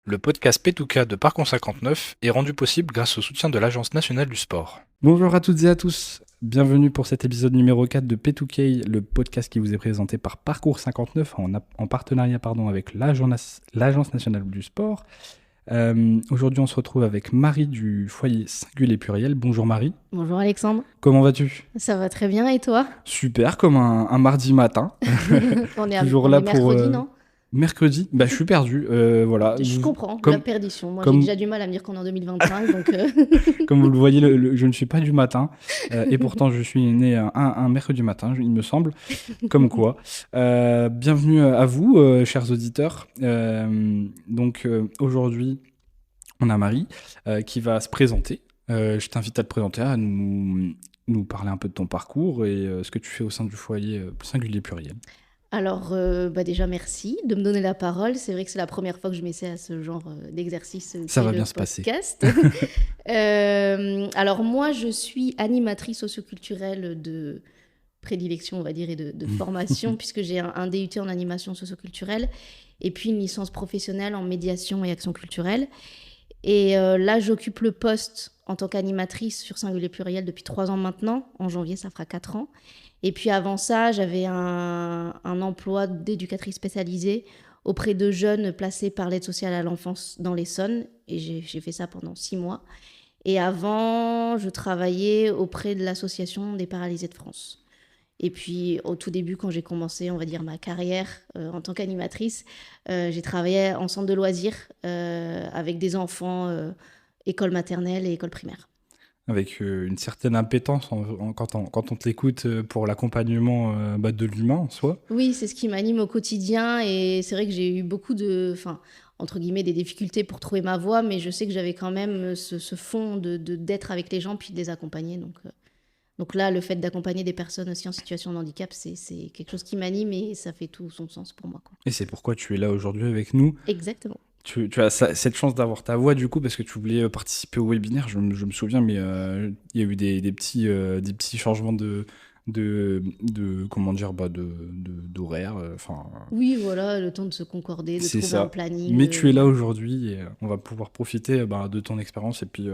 Le podcast P2K de Parcours 59 est rendu possible grâce au soutien de l'Agence nationale du sport. Bonjour à toutes et à tous, bienvenue pour cet épisode numéro 4 de P2K, le podcast qui vous est présenté par Parcours 59 en partenariat avec l'Agence nationale du sport. Aujourd'hui on se retrouve avec Marie du foyer Singulier Pluriel. Bonjour Marie. Bonjour Alexandre. Comment vas-tu ? Ça va très bien et toi ? Super, comme un mardi matin. On est Toujours on là est pour mercredi, non ? mercredi. Je suis perdu, voilà. Je comprends, comme- la perdition. Moi comme- j'ai déjà du mal à me dire qu'on est en 2025, donc Comme vous le voyez, je ne suis pas du matin, et pourtant je suis né un mercredi matin, il me semble, comme quoi. Bienvenue à vous, chers auditeurs. Aujourd'hui, on a Marie qui va se présenter. Je t'invite à te présenter, à nous parler un peu de ton parcours et ce que tu fais au sein du foyer Singulier Pluriel. alors déjà merci de me donner la parole. C'est vrai que c'est la première fois que je m'essaie à ce genre d'exercice. Ça qui va est bien le se passer. podcast. Alors moi je suis animatrice socioculturelle de prédilection, on va dire, et de formation, puisque j'ai un DUT en animation socioculturelle et puis une licence professionnelle en médiation et action culturelle. Et là, j'occupe le poste en tant qu'animatrice sur Singulier Pluriel depuis 3 ans maintenant. En janvier, ça fera 4 ans. Et puis avant ça, j'avais un emploi d'éducatrice spécialisée auprès de jeunes placés par l'aide sociale à l'enfance dans l'Essonne. Et j'ai fait ça pendant 6 mois. Et avant, je travaillais auprès de l'Association des paralysés de France. Et puis, au tout début, quand j'ai commencé, on va dire, ma carrière en tant qu'animatrice, j'ai travaillé en centre de loisirs avec des enfants, école maternelle et école primaire. Avec une certaine impétence quand on te l'écoute pour l'accompagnement de l'humain en soi. Oui, c'est ce qui m'anime au quotidien. Et c'est vrai que j'ai eu beaucoup entre guillemets, des difficultés pour trouver ma voie, mais je sais que j'avais quand même ce fond d'être avec les gens puis de les accompagner. Donc là, le fait d'accompagner des personnes aussi en situation de handicap, c'est quelque chose qui m'anime et ça fait tout son sens pour moi, quoi. Et c'est pourquoi tu es là aujourd'hui avec nous. Exactement. Tu as cette chance d'avoir ta voix du coup parce que tu voulais participer au webinaire, je me souviens, mais il y a eu des petits changements comment dire, d'horaire. Oui, voilà, le temps de se concorder, de C'est trouver ça. un planning. Mais tu es là aujourd'hui et on va pouvoir profiter de ton expérience et puis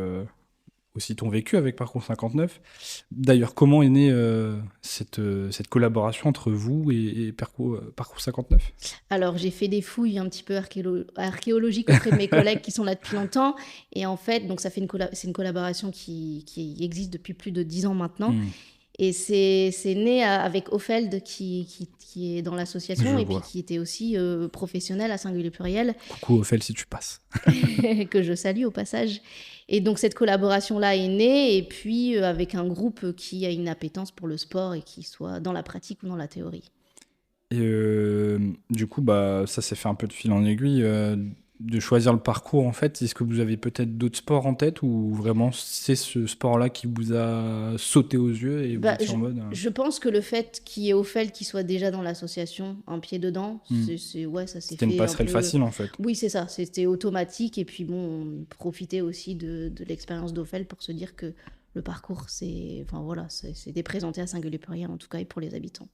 aussi ton vécu avec Parcours 59. D'ailleurs, comment est née cette collaboration entre vous et Parcours 59 ? Alors, j'ai fait des fouilles un petit peu archéologiques auprès de mes collègues qui sont là depuis longtemps. Et en fait, donc c'est une collaboration qui existe depuis plus de 10 ans maintenant. Et c'est né avec Ofeld qui est dans l'association et puis qui était aussi professionnel à Singulier Pluriel. Coucou Ophel si tu passes. Que je salue au passage. Et donc cette collaboration-là est née et puis avec un groupe qui a une appétence pour le sport et qui soit dans la pratique ou dans la théorie. Et du coup, ça s'est fait un peu de fil en aiguille de choisir le parcours en fait. Est-ce que vous avez peut-être d'autres sports en tête ou vraiment c'est ce sport-là qui vous a sauté aux yeux et vous étiez en mode Je pense que le fait qu'il y ait Ofel qui soit déjà dans l'association, un pied dedans, ça s'est fait. C'était une passerelle facile en fait. Oui, c'est ça, c'était automatique et puis on profitait aussi de l'expérience d'Ofel pour se dire que le parcours, c'était présenté à Singulier Pluriel en tout cas et pour les habitants.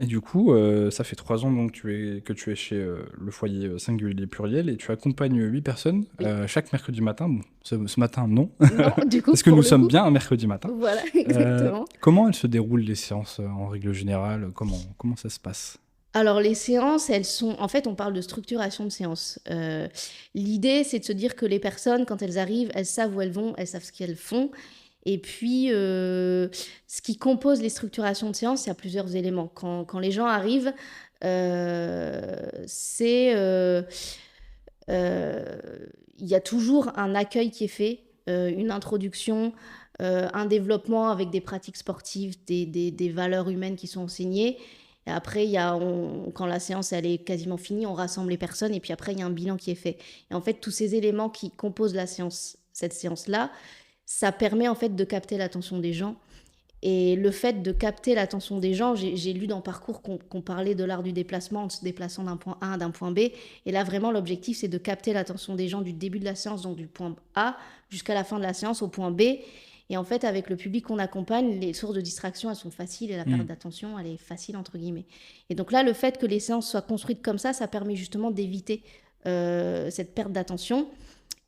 Et du coup, ça fait 3 ans donc, que tu es chez le foyer Singulier Pluriel et tu accompagnes 8 personnes Oui. Chaque mercredi matin. Bon, ce matin, non. Non, du coup, parce que nous sommes bien un mercredi matin. Voilà, exactement. Comment elles se déroulent les séances en règle générale ? Comment ça se passe ? Alors, les séances, elles sont... En fait, on parle de structuration de séances. L'idée, c'est de se dire que les personnes, quand elles arrivent, elles savent où elles vont, elles savent ce qu'elles font. Et puis, ce qui compose les structurations de séances, il y a plusieurs éléments. Quand les gens arrivent, il y a toujours un accueil qui est fait, une introduction, un développement avec des pratiques sportives, des valeurs humaines qui sont enseignées. Et après, quand la séance elle est quasiment finie, on rassemble les personnes et puis après, il y a un bilan qui est fait. Et en fait, tous ces éléments qui composent cette séance-là, ça permet en fait de capter l'attention des gens. Et le fait de capter l'attention des gens, j'ai lu dans Parcours qu'on parlait de l'art du déplacement en se déplaçant d'un point A à d'un point B. Et là, vraiment, l'objectif, c'est de capter l'attention des gens du début de la séance, donc du point A, jusqu'à la fin de la séance au point B. Et en fait, avec le public qu'on accompagne, les sources de distraction, elles sont faciles et la perte d'attention, elle est facile, entre guillemets. Et donc là, le fait que les séances soient construites comme ça permet justement d'éviter cette perte d'attention.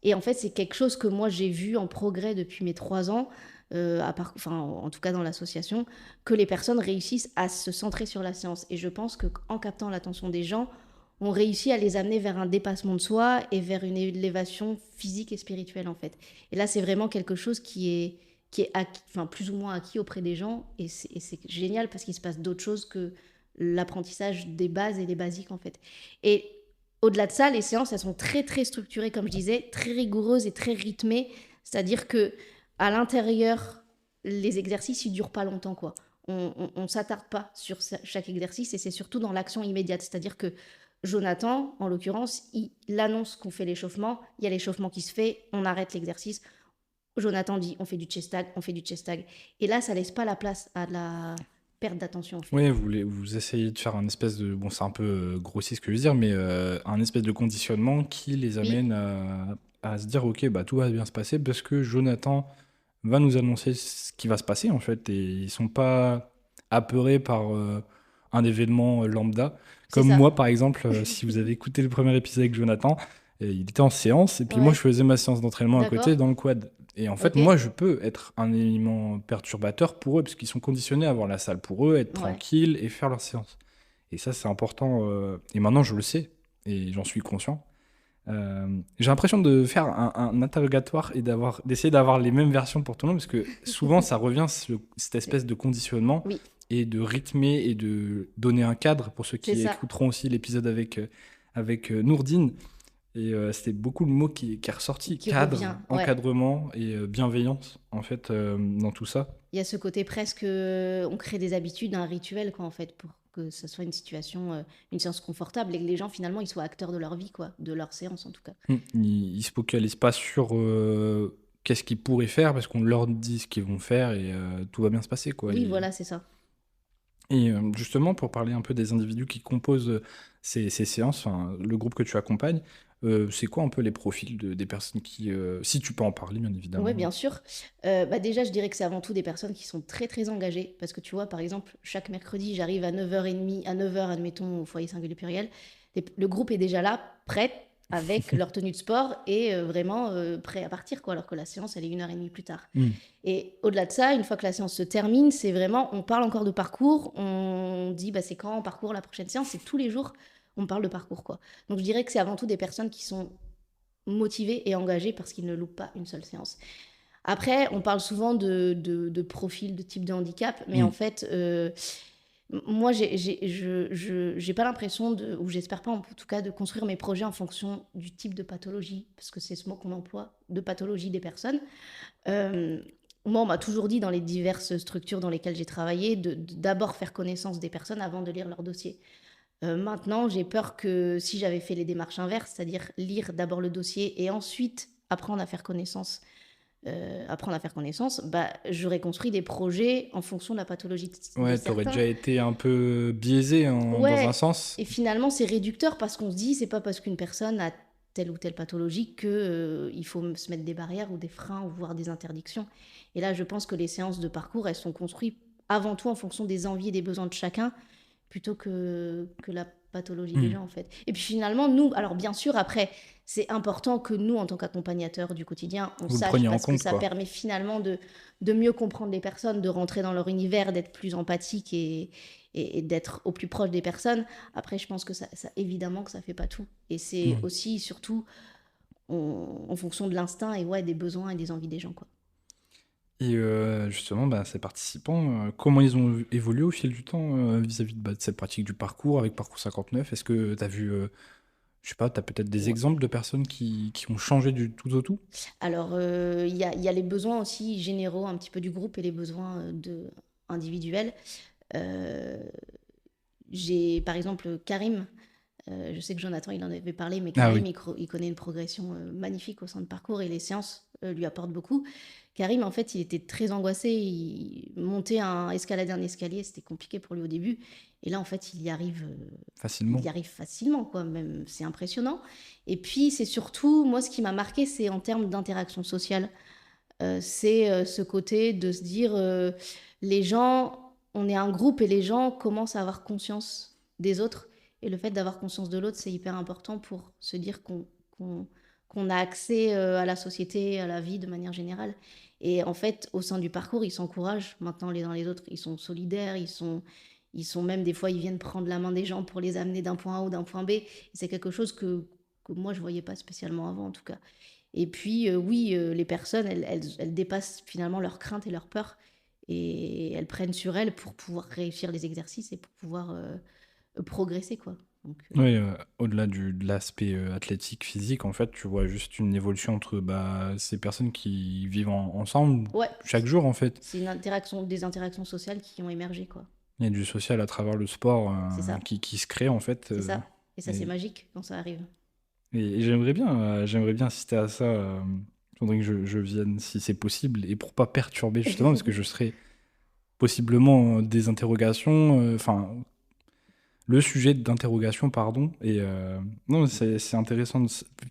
Et en fait, c'est quelque chose que moi, j'ai vu en progrès depuis mes 3 ans, en tout cas dans l'association, que les personnes réussissent à se centrer sur la séance. Et je pense qu'en captant l'attention des gens, on réussit à les amener vers un dépassement de soi et vers une élévation physique et spirituelle, en fait. Et là, c'est vraiment quelque chose qui est acquis, plus ou moins acquis auprès des gens. Et c'est génial parce qu'il se passe d'autres choses que l'apprentissage des bases et des basiques, en fait. Et au-delà de ça, les séances, elles sont très, très structurées, comme je disais, très rigoureuses et très rythmées. C'est-à-dire que à l'intérieur, les exercices, ils durent pas longtemps, quoi. On s'attarde pas sur chaque exercice et c'est surtout dans l'action immédiate. C'est-à-dire que Jonathan, en l'occurrence, il annonce qu'on fait l'échauffement. Il y a l'échauffement qui se fait, on arrête l'exercice. Jonathan dit, on fait du chest tag, on fait du chest tag. Et là, ça laisse pas la place à de la perte d'attention, en fait. Oui, vous essayez de faire un espèce de... Bon, c'est un peu grossier ce que je veux dire, mais un espèce de conditionnement qui les Oui, amène à se dire, ok, bah, tout va bien se passer parce que Jonathan va nous annoncer ce qui va se passer, en fait, et ils sont pas apeurés par un événement lambda. c'est Comme ça. moi, par exemple, si vous avez écouté le premier épisode avec Jonathan, il était en séance, et puis moi, Ouais, je faisais ma séance d'entraînement à côté d'accord. dans le quad. Et en fait, Ok. moi, je peux être un élément perturbateur pour eux, parce qu'ils sont conditionnés à avoir la salle pour eux, être Ouais. tranquilles et faire leur séance. Et ça, c'est important. Et maintenant, je le sais, et j'en suis conscient. J'ai l'impression de faire un interrogatoire et d'essayer d'avoir les mêmes versions pour tout le monde, parce que souvent, ça revient, cette espèce de conditionnement, Oui, et de rythmer et de donner un cadre pour ceux c'est qui ça. écouteront aussi l'épisode avec Nourdine. Et c'était beaucoup le mot qui est ressorti, Qui cadre, revient. Ouais. encadrement et bienveillance, en fait, dans tout ça. Il y a ce côté presque, on crée des habitudes, un rituel, quoi, en fait, pour que ce soit une situation, une séance confortable et que les gens, finalement, ils soient acteurs de leur vie, quoi, de leur séance, en tout cas. Ils se focalisent pas sur qu'est-ce qu'ils pourraient faire, parce qu'on leur dit ce qu'ils vont faire et tout va bien se passer, quoi. Oui, voilà, c'est ça. Et justement, pour parler un peu des individus qui composent ces séances, enfin, le groupe que tu accompagnes, c'est quoi un peu les profils des personnes qui... si tu peux en parler, bien Oui, évidemment. bien sûr. Déjà, je dirais que c'est avant tout des personnes qui sont très, très engagées. Parce que tu vois, par exemple, chaque mercredi, j'arrive à 9h30, à 9h, admettons, au foyer singulier pluriel. Le groupe est déjà là, prêt, avec leur tenue de sport et vraiment prêt à partir, quoi. Alors que la séance, elle est 1h30 plus tard. Hmm. Et au-delà de ça, une fois que la séance se termine, c'est vraiment, on parle encore de parcours. On dit, bah, c'est quand on parcourt la prochaine séance. C'est tous les jours, on parle de parcours, quoi. Donc, je dirais que c'est avant tout des personnes qui sont motivés et engagés parce qu'ils ne loupent pas une seule séance. Après, on parle souvent de profil, de type de handicap, mais Hmm. en fait, moi, j'ai pas l'impression ou j'espère pas en tout cas, de construire mes projets en fonction du type de pathologie, parce que c'est ce mot qu'on emploie, de pathologie des personnes. Euh, Moi, on m'a toujours dit dans les diverses structures dans lesquelles j'ai travaillé de d'abord faire connaissance des personnes avant de lire leur dossier. Maintenant, j'ai peur que si j'avais fait les démarches inverses, c'est-à-dire lire d'abord le dossier et ensuite apprendre à faire connaissance, bah, j'aurais construit des projets en fonction de la pathologie de Ouais, t'aurais certains. déjà été un peu biaisé dans un Ouais, sens. et finalement, c'est réducteur parce qu'on se dit, c'est pas parce qu'une personne a telle ou telle pathologie que il faut se mettre des barrières ou des freins ou voire des interdictions. Et là, je pense que les séances de parcours, elles sont construites avant tout en fonction des envies et des besoins de chacun plutôt que la pathologie des Hmm. gens, en fait. Et puis finalement, nous, alors bien sûr, après, c'est important que nous, en tant qu'accompagnateurs du quotidien, on Vous le sache preniez en parce que compte, ça quoi. permet finalement de mieux comprendre les personnes, de rentrer dans leur univers, d'être plus empathique et d'être au plus proche des personnes. Après, je pense que évidemment que ça fait pas tout. Et c'est Hmm. aussi, surtout, en fonction de l'instinct et ouais, des besoins et des envies des gens, quoi. Et justement, bah, ces participants, comment ils ont évolué au fil du temps vis-à-vis de cette pratique du parcours avec Parcours 59? Est-ce que tu as vu, je sais pas, tu as peut-être des Ouais. exemples de personnes qui ont changé du tout au tout? Alors, il y a les besoins aussi généraux un petit peu du groupe et les besoins individuels. Euh, j'ai par exemple Karim. Je sais que Jonathan, il en avait parlé, mais Ah Karim, oui, il connaît une progression magnifique au sein de parcours et les séances lui apportent beaucoup. Karim, en fait, il était très angoissé. Escalader un escalier, c'était compliqué pour lui au début. Et là, en fait, il facilement. y arrive facilement, quoi. Même, c'est impressionnant. Et puis, c'est surtout, moi, ce qui m'a marqué, c'est en termes d'interaction sociale. C'est ce côté de se dire, les gens, on est un groupe et les gens commencent à avoir conscience des autres Et le fait d'avoir conscience de l'autre, c'est hyper important pour se dire qu'on a accès à la société, à la vie de manière générale. Et en fait, au sein du parcours, ils s'encouragent maintenant les uns les autres. Ils sont solidaires, ils sont même des fois, ils viennent prendre la main des gens pour les amener d'un point A ou d'un point B. Et c'est quelque chose que moi, je voyais pas spécialement avant, en tout cas. Et puis, oui, les personnes, elles dépassent finalement leurs craintes et leurs peurs. Et elles prennent sur elles pour pouvoir réussir les exercices et pour pouvoir progresser, quoi. Donc, Oui, au-delà de l'aspect athlétique, physique, en fait, tu vois juste une évolution entre ces personnes qui vivent ensemble ouais, chaque jour, en fait. c'est des interactions sociales qui ont émergé, quoi. Il y a du social à travers le sport C'est ça, qui se crée, en fait. c'est ça. Et ça, c'est Et, magique quand ça arrive. et j'aimerais bien assister à ça. Il faudrait que je vienne si c'est possible, et pour pas perturber, justement, parce que je serais possiblement des interrogations, enfin, le sujet d'interrogation, pardon. Et non, c'est intéressant.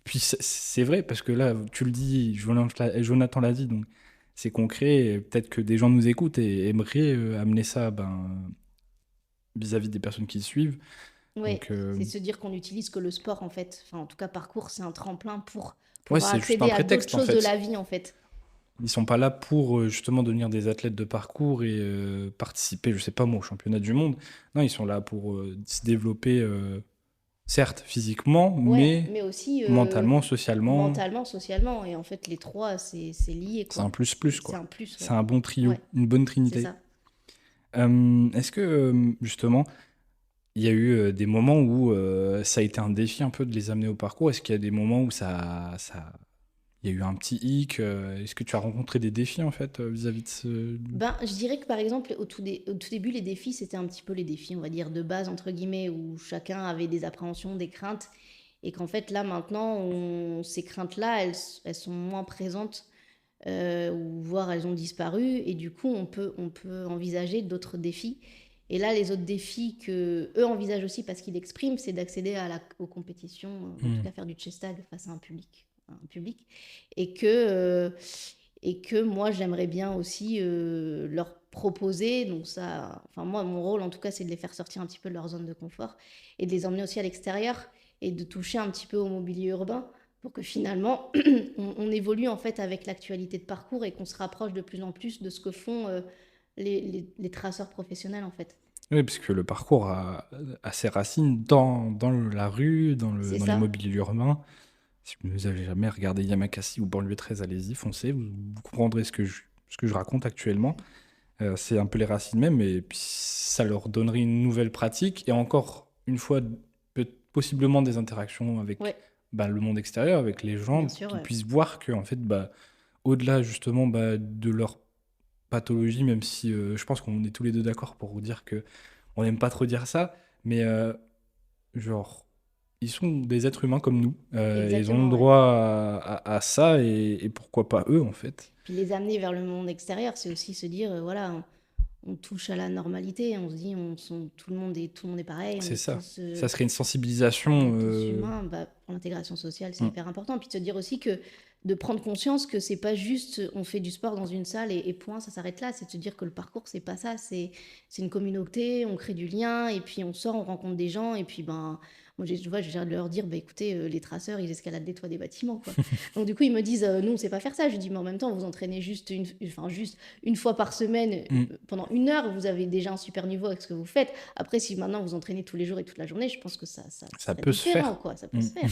Puis c'est vrai, parce que là, tu le dis, Jonathan l'a dit, donc c'est concret. Et peut-être que des gens nous écoutent et aimeraient amener ça vis-à-vis des personnes qui suivent. Oui, Donc, c'est se dire qu'on n'utilise que le sport, en fait. Enfin, en tout cas, parcours, c'est un tremplin pour ouais, pouvoir c'est juste un accéder à d'autres prétexte, en choses de fait. la vie, en fait. Ils sont pas là pour justement devenir des athlètes de parcours et participer, je sais pas moi, au championnat du monde. Non, ils sont là pour se développer, certes physiquement, Ouais, mais mais aussi mentalement, socialement. mentalement, socialement. Et en fait, les trois, c'est lié, C'est quoi. un plus-plus, C'est quoi. un plus, C'est ouais. un bon trio, Ouais, une bonne c'est trinité. ça. Est-ce que, justement, il y a eu des moments où ça a été un défi un peu de les amener au parcours? Est-ce qu'il y a des moments où il y a eu un petit hic? Est-ce que tu as rencontré des défis, en fait, vis-à-vis de ce... Ben, je dirais que par exemple, au tout début, les défis, c'était un petit peu les défis, on va dire, de base, entre guillemets, où chacun avait des appréhensions, des craintes, et qu'en fait, là, maintenant, ces craintes-là, elles sont moins présentes, ou voire elles ont disparu, et du coup, on peut envisager d'autres défis. Et là, les autres défis que eux envisagent aussi, parce qu'ils l'expriment, c'est d'accéder aux compétitions, en tout cas faire du chess tag face à un public, et que moi j'aimerais bien aussi leur proposer, donc ça, enfin moi mon rôle en tout cas c'est de les faire sortir un petit peu de leur zone de confort et de les emmener aussi à l'extérieur et de toucher un petit peu au mobilier urbain pour que finalement on évolue en fait avec l'actualité de parcours et qu'on se rapproche de plus en plus de ce que font les traceurs professionnels en fait. Oui, parce que le parcours a ses racines dans la rue, C'est dans les ça, mobiliers urbains. Si vous n'avez jamais regardé Yamakasi ou Banlieue 13, allez-y, foncez, vous comprendrez ce que je raconte actuellement. C'est un peu les racines même, et puis ça leur donnerait une nouvelle pratique, et encore une fois, possiblement des interactions avec ouais, le monde extérieur, avec les gens, bien pour sûr, qu'ils ouais. puissent voir que, en fait, au-delà justement de leur pathologie, même si je pense qu'on est tous les deux d'accord pour vous dire que on n'aime pas trop dire ça, mais genre, ils sont des êtres humains comme nous, et ils ont le Exactement, ouais. droit à ça, et pourquoi pas eux, en fait. Puis les amener vers le monde extérieur, c'est aussi se dire, voilà, on touche à la normalité, on se dit, tout le monde est pareil, C'est ça. Ça serait une sensibilisation. on est tous humains. Bah, pour l'intégration sociale, c'est Mm. hyper important. Puis de se dire aussi que de prendre conscience que c'est pas juste on fait du sport dans une salle et point, ça s'arrête là. C'est de se dire que le parcours, c'est pas ça. C'est une communauté, on crée du lien et puis on sort, on rencontre des gens. Et puis, ben, moi, j'ai de leur dire, bah, écoutez, les traceurs, ils escaladent les toits des bâtiments, quoi. Donc, du coup, ils me disent, nous, on sait pas faire ça. Je dis, mais en même temps, vous entraînez juste une fois par semaine, Mm. pendant 1 heure, vous avez déjà un super niveau avec ce que vous faites. Après, si maintenant vous entraînez tous les jours et toute la journée, je pense que ça Ça serait peut se différent, faire. quoi. Ça peut Mm. se faire.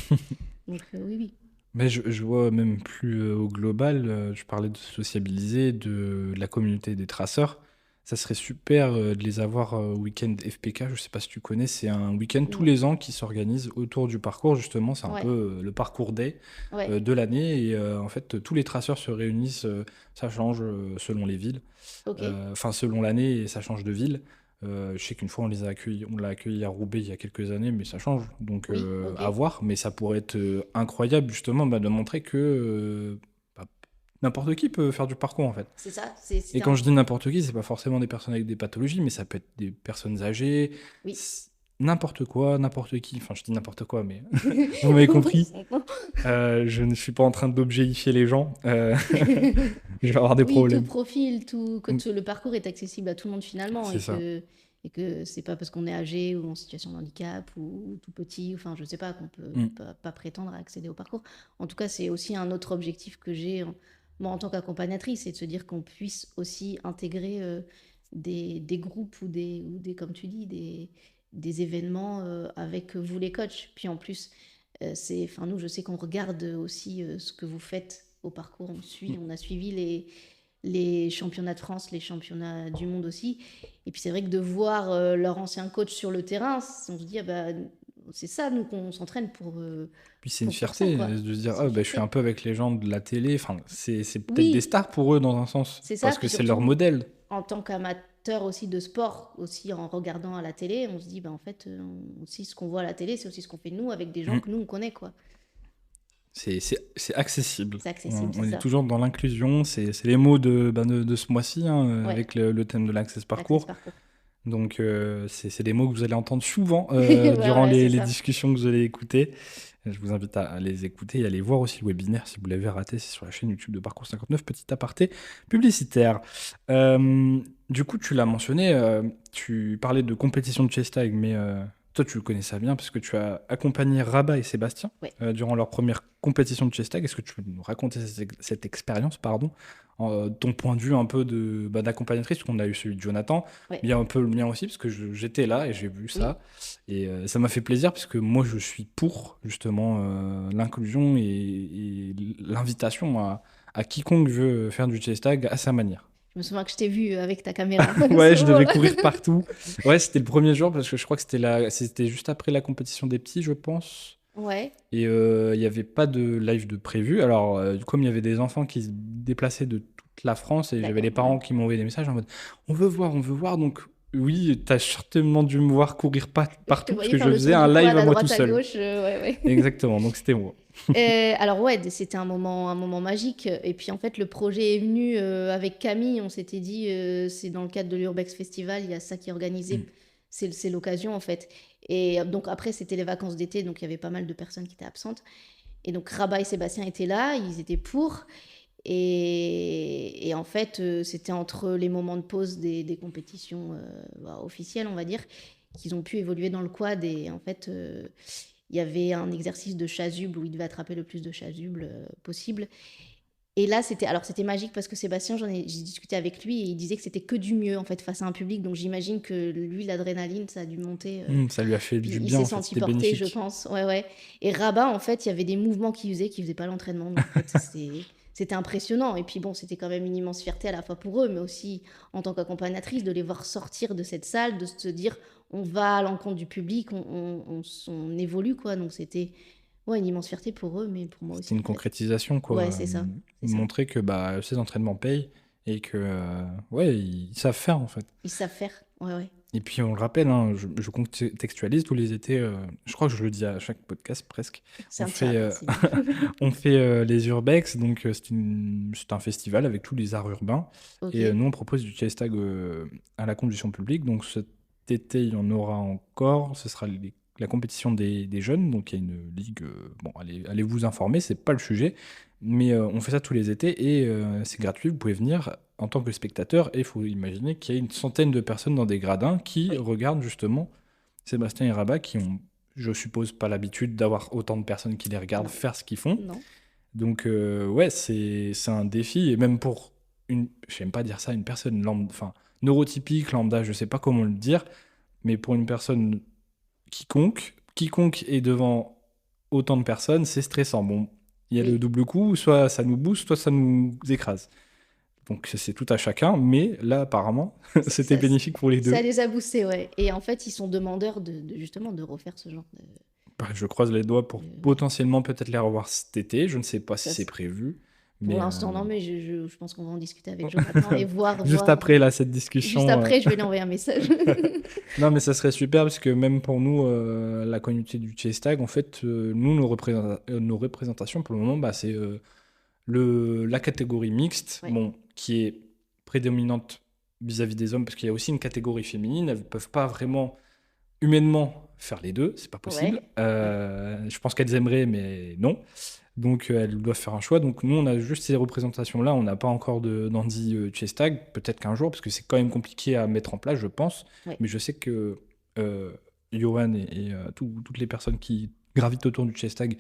Donc, oui, oui. Mais je vois même plus au global, je parlais de sociabiliser, de la communauté des traceurs. Ça serait super de les avoir au week-end FPK, je sais pas si tu connais, c'est un week-end tous Non. les ans qui s'organise autour du parcours, justement, c'est un Ouais, peu le parcours day ouais, de l'année, et en fait tous les traceurs se réunissent, ça change selon les villes, ok. enfin selon l'année, et ça change de ville. Je sais qu'une fois on l'a accueilli à Roubaix il y a quelques années, mais ça change, donc Oui, ok. à voir. Mais ça pourrait être incroyable justement de montrer que n'importe qui peut faire du parcours, en fait. C'est ça. Et quand je dis n'importe qui, c'est pas forcément des personnes avec des pathologies, mais ça peut être des personnes âgées, Oui. n'importe quoi, n'importe qui. Enfin, je dis n'importe quoi, mais vous m'avez compris. Je ne suis pas en train d'objéifier les gens. Je vais avoir des Oui, tout problèmes. profil, que le parcours est accessible à tout le monde finalement C'est et ça. que et que c'est pas parce qu'on est âgé ou en situation de handicap ou tout petit, enfin je sais pas, qu'on peut pas prétendre à accéder au parcours. En tout cas, c'est aussi un autre objectif que j'ai moi en tant qu'accompagnatrice, c'est de se dire qu'on puisse aussi intégrer des groupes ou des comme tu dis, des événements avec vous les coachs. Puis en plus, nous, je sais qu'on regarde aussi ce que vous faites au parcours. On a suivi les championnats de France, les championnats du monde aussi. Et puis c'est vrai que de voir leur ancien coach sur le terrain, on se dit, c'est ça, nous, qu'on s'entraîne pour. Puis c'est une pour faire fierté ça, quoi. de se dire, C'est une je suis fierté. un peu avec les gens de la télé. Enfin, c'est peut-être Oui. des stars pour eux dans un sens, C'est ça, parce que puis c'est leur surtout, modèle. en tant qu'amateur aussi de sport, aussi en regardant à la télé, on se dit, en fait, aussi ce qu'on voit à la télé, c'est aussi ce qu'on fait nous avec des gens que nous, on connaît, quoi. C'est accessible. C'est accessible, On c'est est ça. toujours dans l'inclusion. C'est les mots de ce mois-ci, hein, Ouais. avec le thème de l'Access Parcours. L'Access Parcours. Donc, c'est des mots que vous allez entendre souvent Ouais, durant c'est les ça. discussions que vous allez écouter. Je vous invite à les écouter et à aller voir aussi le webinaire si vous l'avez raté. C'est sur la chaîne YouTube de Parcours 59. Petit aparté publicitaire. Du coup, tu l'as mentionné, tu parlais de compétition de chess-tag, mais toi, tu le connais ça bien parce que tu as accompagné Rabat et Sébastien Ouais. durant leur première compétition de chess-tag. Est-ce que tu peux nous raconter cette expérience, ton point de vue un peu d'accompagnatrice, parce qu'on a eu celui de Jonathan, Ouais. il y a un peu le mien aussi, parce que j'étais là et j'ai vu ça. Et ça m'a fait plaisir, parce que moi, je suis pour, justement, l'inclusion et l'invitation à quiconque veut faire du chess-tag à sa manière. Je me souviens que je t'ai vu avec ta caméra. Ouais, Ce je devais jour-là. courir partout. Ouais, c'était le premier jour, parce que je crois que c'était juste après la compétition des petits, je pense. Ouais. Et il n'y avait pas de live de prévu. Alors, comme il y avait des enfants qui se déplaçaient de toute la France, et j'avais D'accord, les parents qui m'ont envoyé des messages en mode on veut voir. Donc, oui, tu as certainement dû me voir courir partout, te parce voyais que faire je le faisais tour un du live quad à à moi droite, tout à seul. gauche. Ouais. Exactement, donc c'était moi. Alors ouais, c'était un moment magique. Et puis en fait, le projet est venu avec Camille. On s'était dit, c'est dans le cadre de l'Urbex Festival, il y a ça qui est organisé. C'est l'occasion en fait. Et donc après, c'était les vacances d'été, donc il y avait pas mal de personnes qui étaient absentes. Et donc Rabat et Sébastien étaient là, ils étaient pour. Et en fait, c'était entre les moments de pause des compétitions officielles, on va dire, qu'ils ont pu évoluer dans le quad. Et en fait, il y avait un exercice de chasuble où il devait attraper le plus de chasubles possible. Et là, c'était magique parce que Sébastien, j'ai discuté avec lui et il disait que c'était que du mieux en fait face à un public. Donc j'imagine que lui, l'adrénaline, ça a dû monter. Ça lui a fait Puis du il bien, s'est en fait, senti c'était porté, bénéfique. je pense. Ouais. Et Rabat, en fait, il y avait des mouvements qu'il faisait pas l'entraînement. Donc, en fait, c'était impressionnant. Et puis bon, c'était quand même une immense fierté à la fois pour eux, mais aussi en tant qu'accompagnatrice, de les voir sortir de cette salle, de se dire, on va à l'encontre du public, on évolue, quoi. Donc c'était une immense fierté pour eux, mais pour moi aussi. C'était une concrétisation, quoi. Ouais, c'est ça. Montrer que ces entraînements payent et que, ils savent faire, en fait. Ils savent faire, ouais. Et puis, on le rappelle, hein, je contextualise tous les étés, je crois que je le dis à chaque podcast presque. C'est On fait les Urbex, donc c'est un festival avec tous les arts urbains. Ok. Et nous, on propose du chess-tag à la conduction publique. Donc cet été, il y en aura encore. Ce sera la compétition des jeunes. Donc il y a une ligue. Allez vous informer, c'est pas le sujet. Mais on fait ça tous les étés et c'est gratuit. Vous pouvez venir en tant que spectateur. Et il faut imaginer qu'il y a une centaine de personnes dans des gradins qui regardent justement Sébastien et Rabat, qui ont, je suppose, pas l'habitude d'avoir autant de personnes qui les regardent faire ce qu'ils font. Non. Donc, c'est un défi. Et même pour j'aime pas dire ça, une personne neurotypique, lambda, je sais pas comment le dire, mais pour une personne quiconque est devant autant de personnes, c'est stressant. Bon, il y a le double coup, soit ça nous booste, soit ça nous écrase. Donc c'est tout à chacun, mais là apparemment c'était bénéfique pour les deux. Ça les a boostés, ouais. Et en fait ils sont demandeurs justement de refaire ce genre de... Je croise les doigts pour potentiellement peut-être les revoir cet été, je ne sais pas si c'est prévu. Pour l'instant non, mais je pense qu'on va en discuter avec Jonathan et voir... Juste après là, cette discussion... Juste après je vais lui envoyer un message. Non mais ça serait super parce que même pour nous, la communauté du chess-tag, en fait, nous nos représentations pour le moment, c'est... la catégorie mixte, qui est prédominante vis-à-vis des hommes, parce qu'il y a aussi une catégorie féminine, elles ne peuvent pas vraiment humainement faire les deux, c'est pas possible. Ouais. Je pense qu'elles aimeraient, mais non. Donc elles doivent faire un choix. Donc nous, on a juste ces représentations-là. On n'a pas encore d'Andy Chestag. Peut-être qu'un jour, parce que c'est quand même compliqué à mettre en place, je pense. Ouais. Mais je sais que Johan et toutes les personnes qui gravitent autour du Chestag,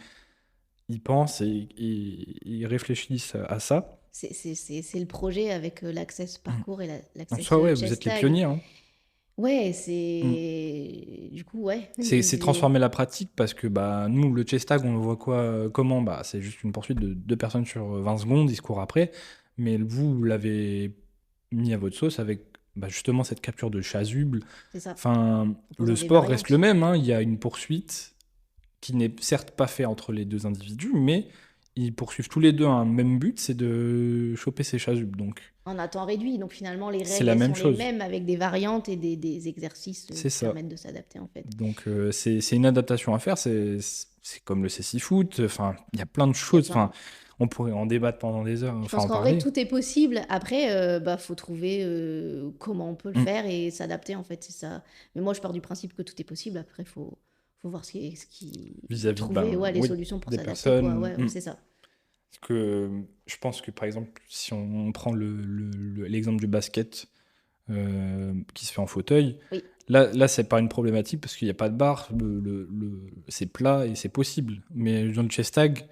ils pensent et ils réfléchissent à ça. C'est le projet avec l'Access Parcours et En l'Access soi, ouais, vous êtes les Chestag. pionniers, hein. Ouais, Mm. du coup, ouais. C'est transformer la pratique parce que bah, nous, le chess-tag, on le voit comment bah, c'est juste une poursuite de deux personnes sur 20 secondes, ils se courent après. Mais vous l'avez mis à votre sauce avec bah, justement cette capture de chasuble. C'est ça. Enfin, En posant le des sport reste variantes. le même, hein. Il y a une poursuite qui n'est certes pas faite entre les deux individus, mais ils poursuivent tous les deux un même but, c'est de choper ces chasubles. Donc, En un temps réduit. Donc finalement, les c'est règles, la elles même sont les chose. mêmes avec des variantes et des exercices C'est qui ça. permettent de s'adapter en fait. Donc c'est une adaptation à faire, c'est comme le cécifoot, enfin il y a plein de Il y a choses, plein. enfin on pourrait en débattre pendant des heures, Je enfin pense en qu'en vrai, parler. tout est possible. Après, bah, faut trouver comment on peut le Mm. faire et s'adapter, en fait, c'est ça. Mais moi, je pars du principe que tout est possible. Après, faut voir ce qui... Vis-à-vis trouver ouais, les oui, solutions pour des s'adapter, quoi. personnes. Ouais, Mm. c'est ça. Parce que je pense que par exemple, si on prend l'exemple du basket qui se fait en fauteuil, Oui, là c'est pas une problématique parce qu'il n'y a pas de barre, c'est plat et c'est possible. Mais dans le chess tag,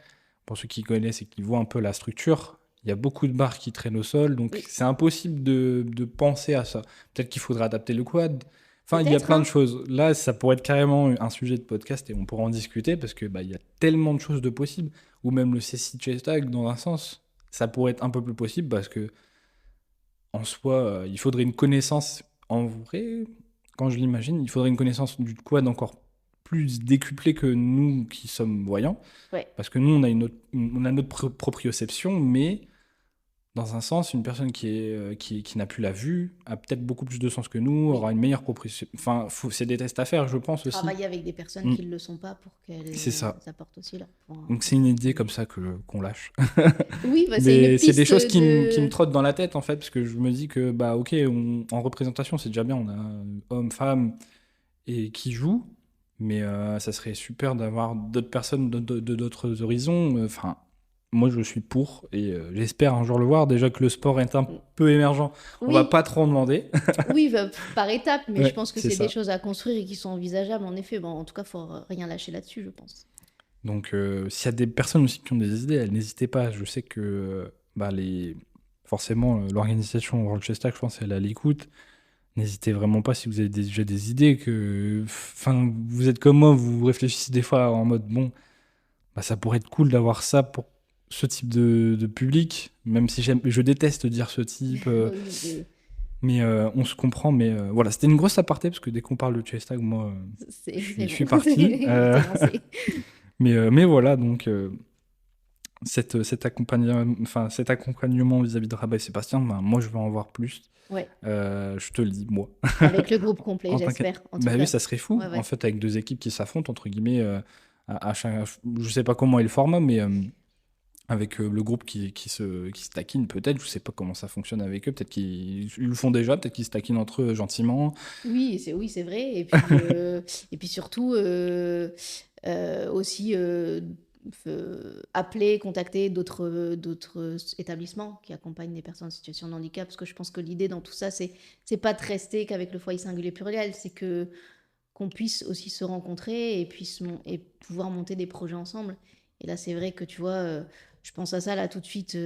pour ceux qui connaissent et qui voient un peu la structure, il y a beaucoup de barres qui traînent au sol, donc oui. c'est impossible de penser à ça. Peut-être qu'il faudrait adapter le quad. Enfin, il y a Peut-être, plein de hein. choses. Là, ça pourrait être carrément un sujet de podcast et on pourra en discuter parce que bah, il y a tellement de choses de possibles. Ou même le CC chess tag, dans un sens, ça pourrait être un peu plus possible parce que en soi, il faudrait une connaissance, en vrai, quand je l'imagine, il faudrait une connaissance du quad encore plus décuplée que nous qui sommes voyants. Ouais. Parce que nous, on a notre proprioception, mais dans un sens, une personne qui n'a plus la vue a peut-être beaucoup plus de sens que nous, Oui. aura une meilleure proprioception. Enfin, c'est des tests à faire, je pense aussi. Travailler avec des personnes Mm. qui ne le sont pas pour qu'elles C'est ça. apportent aussi leur point. Donc c'est une idée comme ça qu'on lâche. Oui, bah, c'est Mais une c'est des piste choses qui me de... trottent dans la tête en fait, parce que je me dis que bah ok, en représentation c'est déjà bien, on a hommes, femmes et qui jouent, mais ça serait super d'avoir d'autres personnes de d'autres horizons. Enfin, moi je suis pour et j'espère un jour le voir. Déjà que le sport est un peu émergent, on va Oui, pas trop en demander. oui, bah, par étapes, mais je Ouais, pense que c'est c'est des ça. choses à construire et qui sont envisageables, en effet. Bon, en tout cas, faut rien lâcher là-dessus, je pense. Donc s'il y a des personnes aussi qui ont des idées, n'hésitez pas. Je sais que bah, forcément l'organisation World Chess Tag, je pense, elle est à l'écoute. N'hésitez vraiment pas si vous avez déjà des idées, enfin, vous êtes comme moi, vous réfléchissez des fois en mode, bon, bah, ça pourrait être cool d'avoir ça pour ce type de public, même si je déteste dire ce type, Oui, mais on se comprend, mais voilà, c'était une grosse aparté, parce que dès qu'on parle de chess tag, moi, c'est je bon. suis parti, T'es lancé. mais voilà, donc cet accompagnement vis-à-vis de Rabat et Sébastien, ben, moi, je veux en voir plus. Ouais, Je te le dis, moi. avec le groupe complet, En tant que- j'espère. En tout Bah cas. oui, ça serait fou, Ouais, ouais. en fait, avec deux équipes qui s'affrontent, entre guillemets, je sais pas comment est le format, mais avec le groupe qui se taquine, peut-être, je sais pas comment ça fonctionne avec eux, peut-être qu'ils ils le font déjà, peut-être qu'ils se taquinent entre eux gentiment. Oui, c'est vrai. Et puis surtout, aussi appeler, contacter d'autres établissements qui accompagnent des personnes en situation de handicap. Parce que je pense que l'idée dans tout ça, c'est pas de rester qu'avec le foyer singulier pluriel, c'est qu'on puisse aussi se rencontrer et pouvoir monter des projets ensemble. Et là, c'est vrai que tu vois, je pense à ça là tout de suite.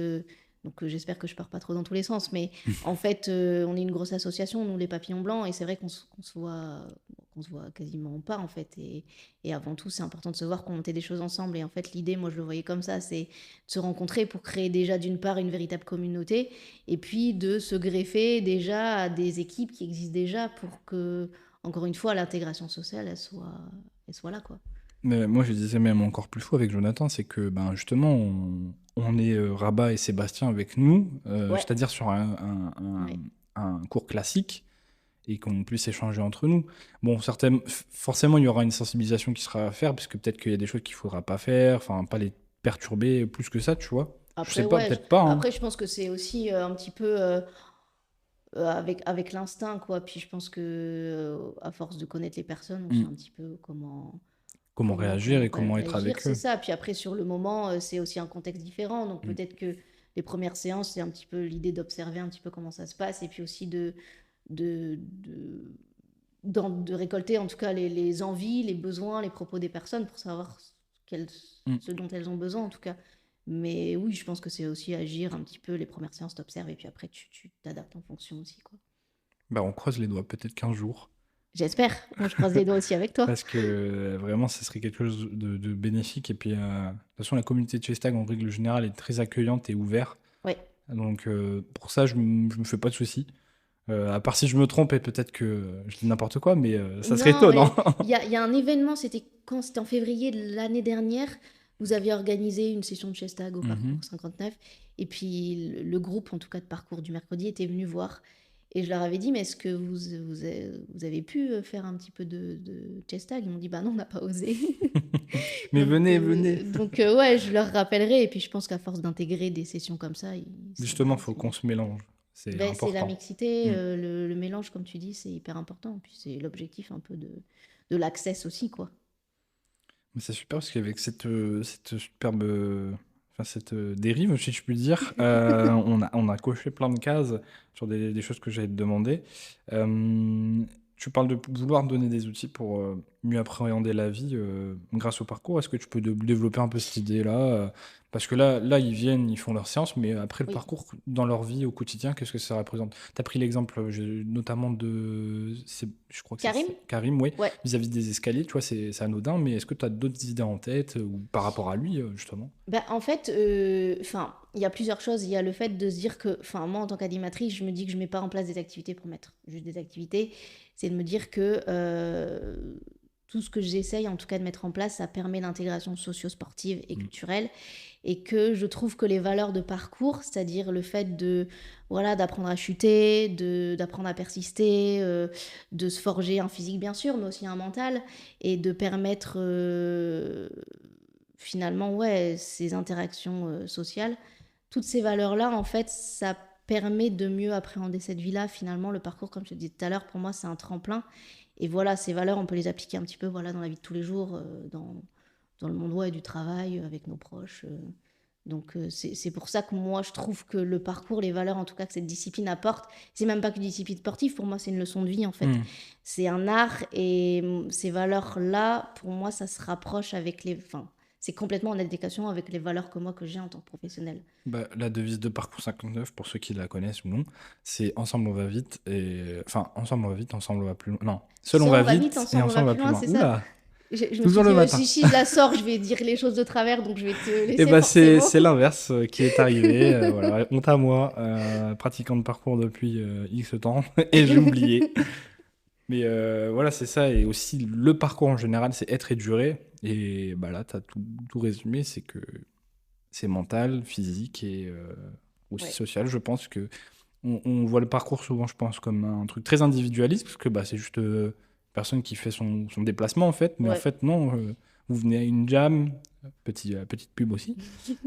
Donc j'espère que je pars pas trop dans tous les sens, mais en fait, on est une grosse association, nous les Papillons Blancs, et c'est vrai qu'on se voit quasiment pas en fait. Et avant tout, c'est important de se voir, qu'on montait des choses ensemble. Et en fait, l'idée, moi je le voyais comme ça, c'est de se rencontrer pour créer déjà d'une part une véritable communauté, et puis de se greffer déjà à des équipes qui existent déjà pour que, encore une fois, l'intégration sociale, elle soit là, quoi. Mais moi, je disais même encore plus fou avec Jonathan, c'est que ben, justement, on est Rabat et Sébastien avec nous, Ouais, c'est-à-dire sur ouais. un cours classique, et qu'on puisse échanger entre nous. Bon, forcément, il y aura une sensibilisation qui sera à faire, parce que peut-être qu'il y a des choses qu'il faudra pas faire, enfin, pas les perturber plus que ça, tu vois. Je Après, sais pas, ouais, peut-être pas, hein. après, je pense que c'est aussi un petit peu avec l'instinct, quoi. Puis je pense que à force de connaître les personnes, on sait un petit peu Comment réagir et comment être réagir, avec c'est eux. ça. Puis après, sur le moment, c'est aussi un contexte différent. Donc peut-être que les premières séances, c'est un petit peu l'idée d'observer un petit peu comment ça se passe et puis aussi de, de, de récolter en tout cas les envies, les besoins, les propos des personnes pour savoir ce dont elles ont besoin en tout cas. Mais oui, je pense que c'est aussi agir un petit peu. Les premières séances, t'observes et puis après, tu t'adaptes en fonction aussi, quoi. Bah, on croise les doigts, peut-être qu'un jour. J'espère. Moi, je croise les doigts aussi avec toi. Parce que vraiment, ça serait quelque chose de bénéfique. Et puis, de toute façon, la communauté de Chestag, en règle générale, est très accueillante et ouverte. Ouais. Donc, pour ça, je me fais pas de soucis. À part si je me trompe et peut-être que je dis n'importe quoi, mais ça serait Non, étonnant. il y a un événement, c'était en février de l'année dernière. Vous aviez organisé une session de Chestag au Parcours 59. Et puis, le groupe, en tout cas de Parcours du mercredi, était venu voir. Et je leur avais dit, mais est-ce que vous avez pu faire un petit peu de Chestag? Ils m'ont dit, bah non, on n'a pas osé. Mais Donc, venez. Donc, ouais, je leur rappellerai. Et puis, je pense qu'à force d'intégrer des sessions comme ça, Justement, il faut qu'on se mélange. C'est c'est la important. mixité, le mélange, comme tu dis, c'est hyper important. Puis, c'est l'objectif un peu de l'access aussi, quoi. Mais c'est super parce qu'avec cette superbe, enfin cette dérive, si je puis dire, on a coché plein de cases sur des choses que j'allais te demander. Tu parles de vouloir donner des outils pour mieux appréhender la vie grâce au parcours. Est-ce que tu peux développer un peu cette idée-là parce que là, ils viennent, ils font leur séance, mais après le Oui. parcours dans leur vie au quotidien, qu'est-ce que ça représente? Tu as pris l'exemple notamment je crois que Karim? c'est Karim, oui, Ouais. vis-à-vis des escaliers, tu vois, c'est anodin, mais est-ce que tu as d'autres idées en tête ou par rapport à lui, justement? Bah, en fait, il y a plusieurs choses. Il y a le fait de se dire que, moi, en tant qu'animatrice, je me dis que je mets pas en place des activités pour mettre juste des activités. C'est de me dire que tout ce que j'essaye, en tout cas, de mettre en place, ça permet l'intégration socio-sportive et culturelle. Et que je trouve que les valeurs de parcours, c'est-à-dire le fait d'apprendre à chuter, d'apprendre à persister, de se forger un physique, bien sûr, mais aussi un mental, et de permettre finalement, ces interactions sociales, toutes ces valeurs-là, en fait, ça permet de mieux appréhender cette vie-là. Finalement, le parcours, comme je te disais tout à l'heure, pour moi, c'est un tremplin. Et voilà, ces valeurs, on peut les appliquer un petit peu dans la vie de tous les jours, dans le monde du travail, avec nos proches. Donc, c'est pour ça que moi, je trouve que le parcours, les valeurs, en tout cas, que cette discipline apporte, c'est même pas qu'une discipline sportive, pour moi, c'est une leçon de vie, en fait. C'est un art, et ces valeurs-là, pour moi, ça se rapproche avec c'est complètement en adéquation avec les valeurs que j'ai en tant que professionnelle. Bah, la devise de Parcours 59, pour ceux qui la connaissent ou non, c'est ensemble on va vite enfin ensemble on va vite, ensemble on va plus loin. Non, seul on va vite et ensemble ensemble on va plus loin. c'est ça. Oula, Je me toujours suis le dit, matin. si je la sors, je vais dire les choses de travers, donc je vais te laisser Et bah c'est forcément. l'inverse qui est arrivé. Voilà, honte à moi, pratiquant de parcours depuis X temps et j'ai oublié. Mais voilà, c'est ça. Et aussi, le parcours en général, c'est être et durer. Et bah là, tu as tout résumé. C'est que c'est mental, physique et aussi social. Je pense que on voit le parcours souvent, je pense, comme un truc très individualiste, parce que bah, c'est juste une personne qui fait son déplacement, en fait. Mais en fait, non. Vous venez à une jam, petite pub aussi.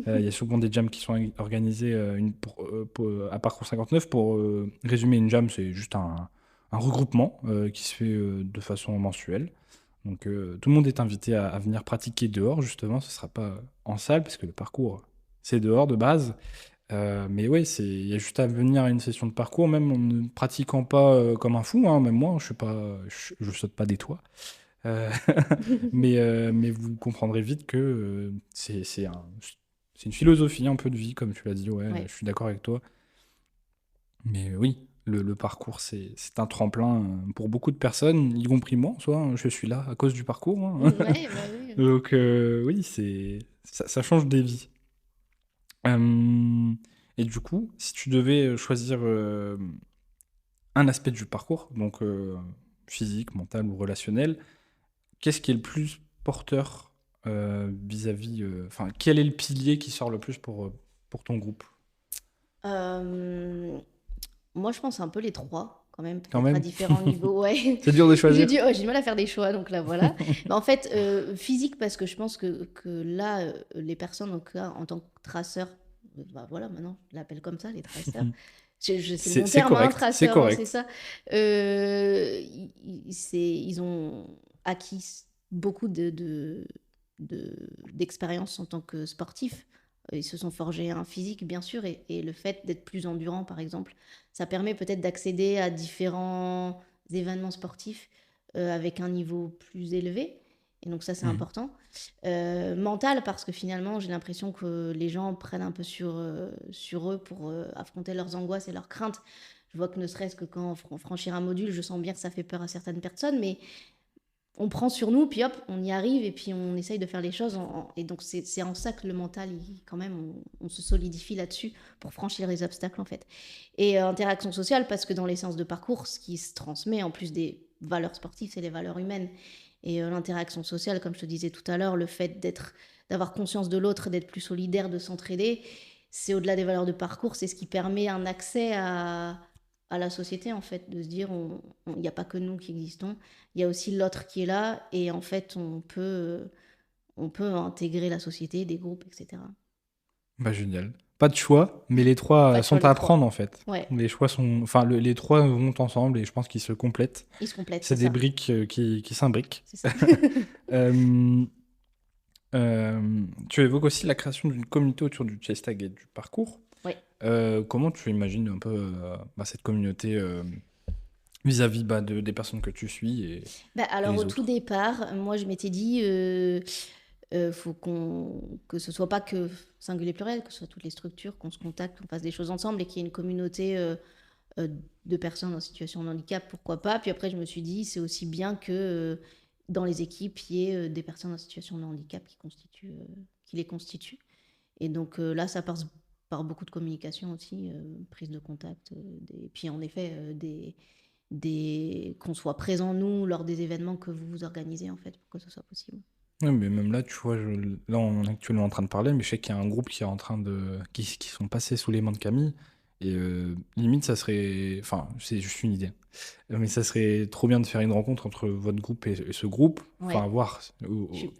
Il y a souvent des jams qui sont organisés à Parcours 59. Pour résumer, une jam, c'est juste un regroupement qui se fait de façon mensuelle. Donc tout le monde est invité à venir pratiquer dehors, justement. Ce ne sera pas en salle, parce que le parcours, c'est dehors de base. Mais ouais, il y a juste à venir à une session de parcours, même en ne pratiquant pas comme un fou. Hein, même moi, je saute pas des toits. Mais vous comprendrez vite que c'est une philosophie un peu de vie, comme tu l'as dit. Ouais. Je suis d'accord avec toi. Mais oui, le parcours, c'est un tremplin pour beaucoup de personnes, y compris moi, en soi. Hein, je suis là à cause du parcours. Hein. Oui. Donc oui, ça change des vies. Et du coup, si tu devais choisir un aspect du parcours, donc physique, mental ou relationnel, qu'est-ce qui est le plus porteur vis-à-vis... Enfin, quel est le pilier qui sort le plus pour ton groupe? Moi, je pense un peu les trois, quand même, Quand peut-être même. à différents niveaux. Ouais. C'est dur de choisir. J'ai du mal à faire des choix, donc là, voilà. Mais en fait, physique, parce que je pense que là, les personnes, en tant que traceurs, bah voilà, maintenant, je l'appelle comme ça, les traceurs, C'est C'est mon c'est terme, hein, correct, c'est traceur, hein, c'est correct. ça. Ils ont acquis beaucoup d'expérience en tant que sportifs. Ils se sont forgés un physique, bien sûr, et le fait d'être plus endurant, par exemple, ça permet peut-être d'accéder à différents événements sportifs avec un niveau plus élevé. Et donc ça, c'est Mhm. important. Mental, parce que finalement, j'ai l'impression que les gens prennent un peu sur eux pour affronter leurs angoisses et leurs craintes. Je vois que ne serait-ce que quand on franchit un module, je sens bien que ça fait peur à certaines personnes, mais on prend sur nous, puis hop, on y arrive, et puis on essaye de faire les choses. Et donc c'est en ça que le mental, quand même, on se solidifie là-dessus pour franchir les obstacles, en fait. Et interaction sociale, parce que dans les séances de parcours, ce qui se transmet, en plus des valeurs sportives, c'est les valeurs humaines. Et l'interaction sociale, comme je te disais tout à l'heure, le fait d'avoir conscience de l'autre, d'être plus solidaire, de s'entraider, c'est au-delà des valeurs de parcours, c'est ce qui permet un accès à la société, en fait, de se dire, il n'y a pas que nous qui existons, il y a aussi l'autre qui est là, et en fait, on peut intégrer la société, des groupes, etc. Bah, génial. Pas de choix, mais les trois Pas de choix, sont les à trois. prendre en fait. Ouais, Les choix sont, enfin, les trois vont ensemble et je pense qu'ils se complètent. ils se complètent, C'est c'est des ça. briques qui s'imbriquent. C'est ça. Euh, Tu évoques aussi la création d'une communauté autour du chase tag et du parcours. Ouais. Comment tu imagines un peu cette communauté vis-à-vis des personnes que tu suis Bah, et alors, au les tout autres? départ, moi, je m'étais dit, faut que ce soit pas que singulier pluriel, que ce soit toutes les structures, qu'on se contacte, qu'on fasse des choses ensemble, et qu'il y ait une communauté euh, de personnes en situation de handicap, pourquoi pas. Puis après, je me suis dit, c'est aussi bien que dans les équipes, il y ait des personnes en situation de handicap qui les constituent. Et donc là, ça passe par beaucoup de communication aussi, prise de contact, puis en effet, qu'on soit présent, nous, lors des événements que vous organisez, en fait, pour que ce soit possible. Ouais, mais même là, tu vois, là, on est actuellement en train de parler, mais je sais qu'il y a un groupe qui est en train qui sont passés sous les mains de Camille. Et limite, ça serait. Enfin, c'est juste une idée. Mais ça serait trop bien de faire une rencontre entre votre groupe et ce groupe. Ouais, Enfin, voir.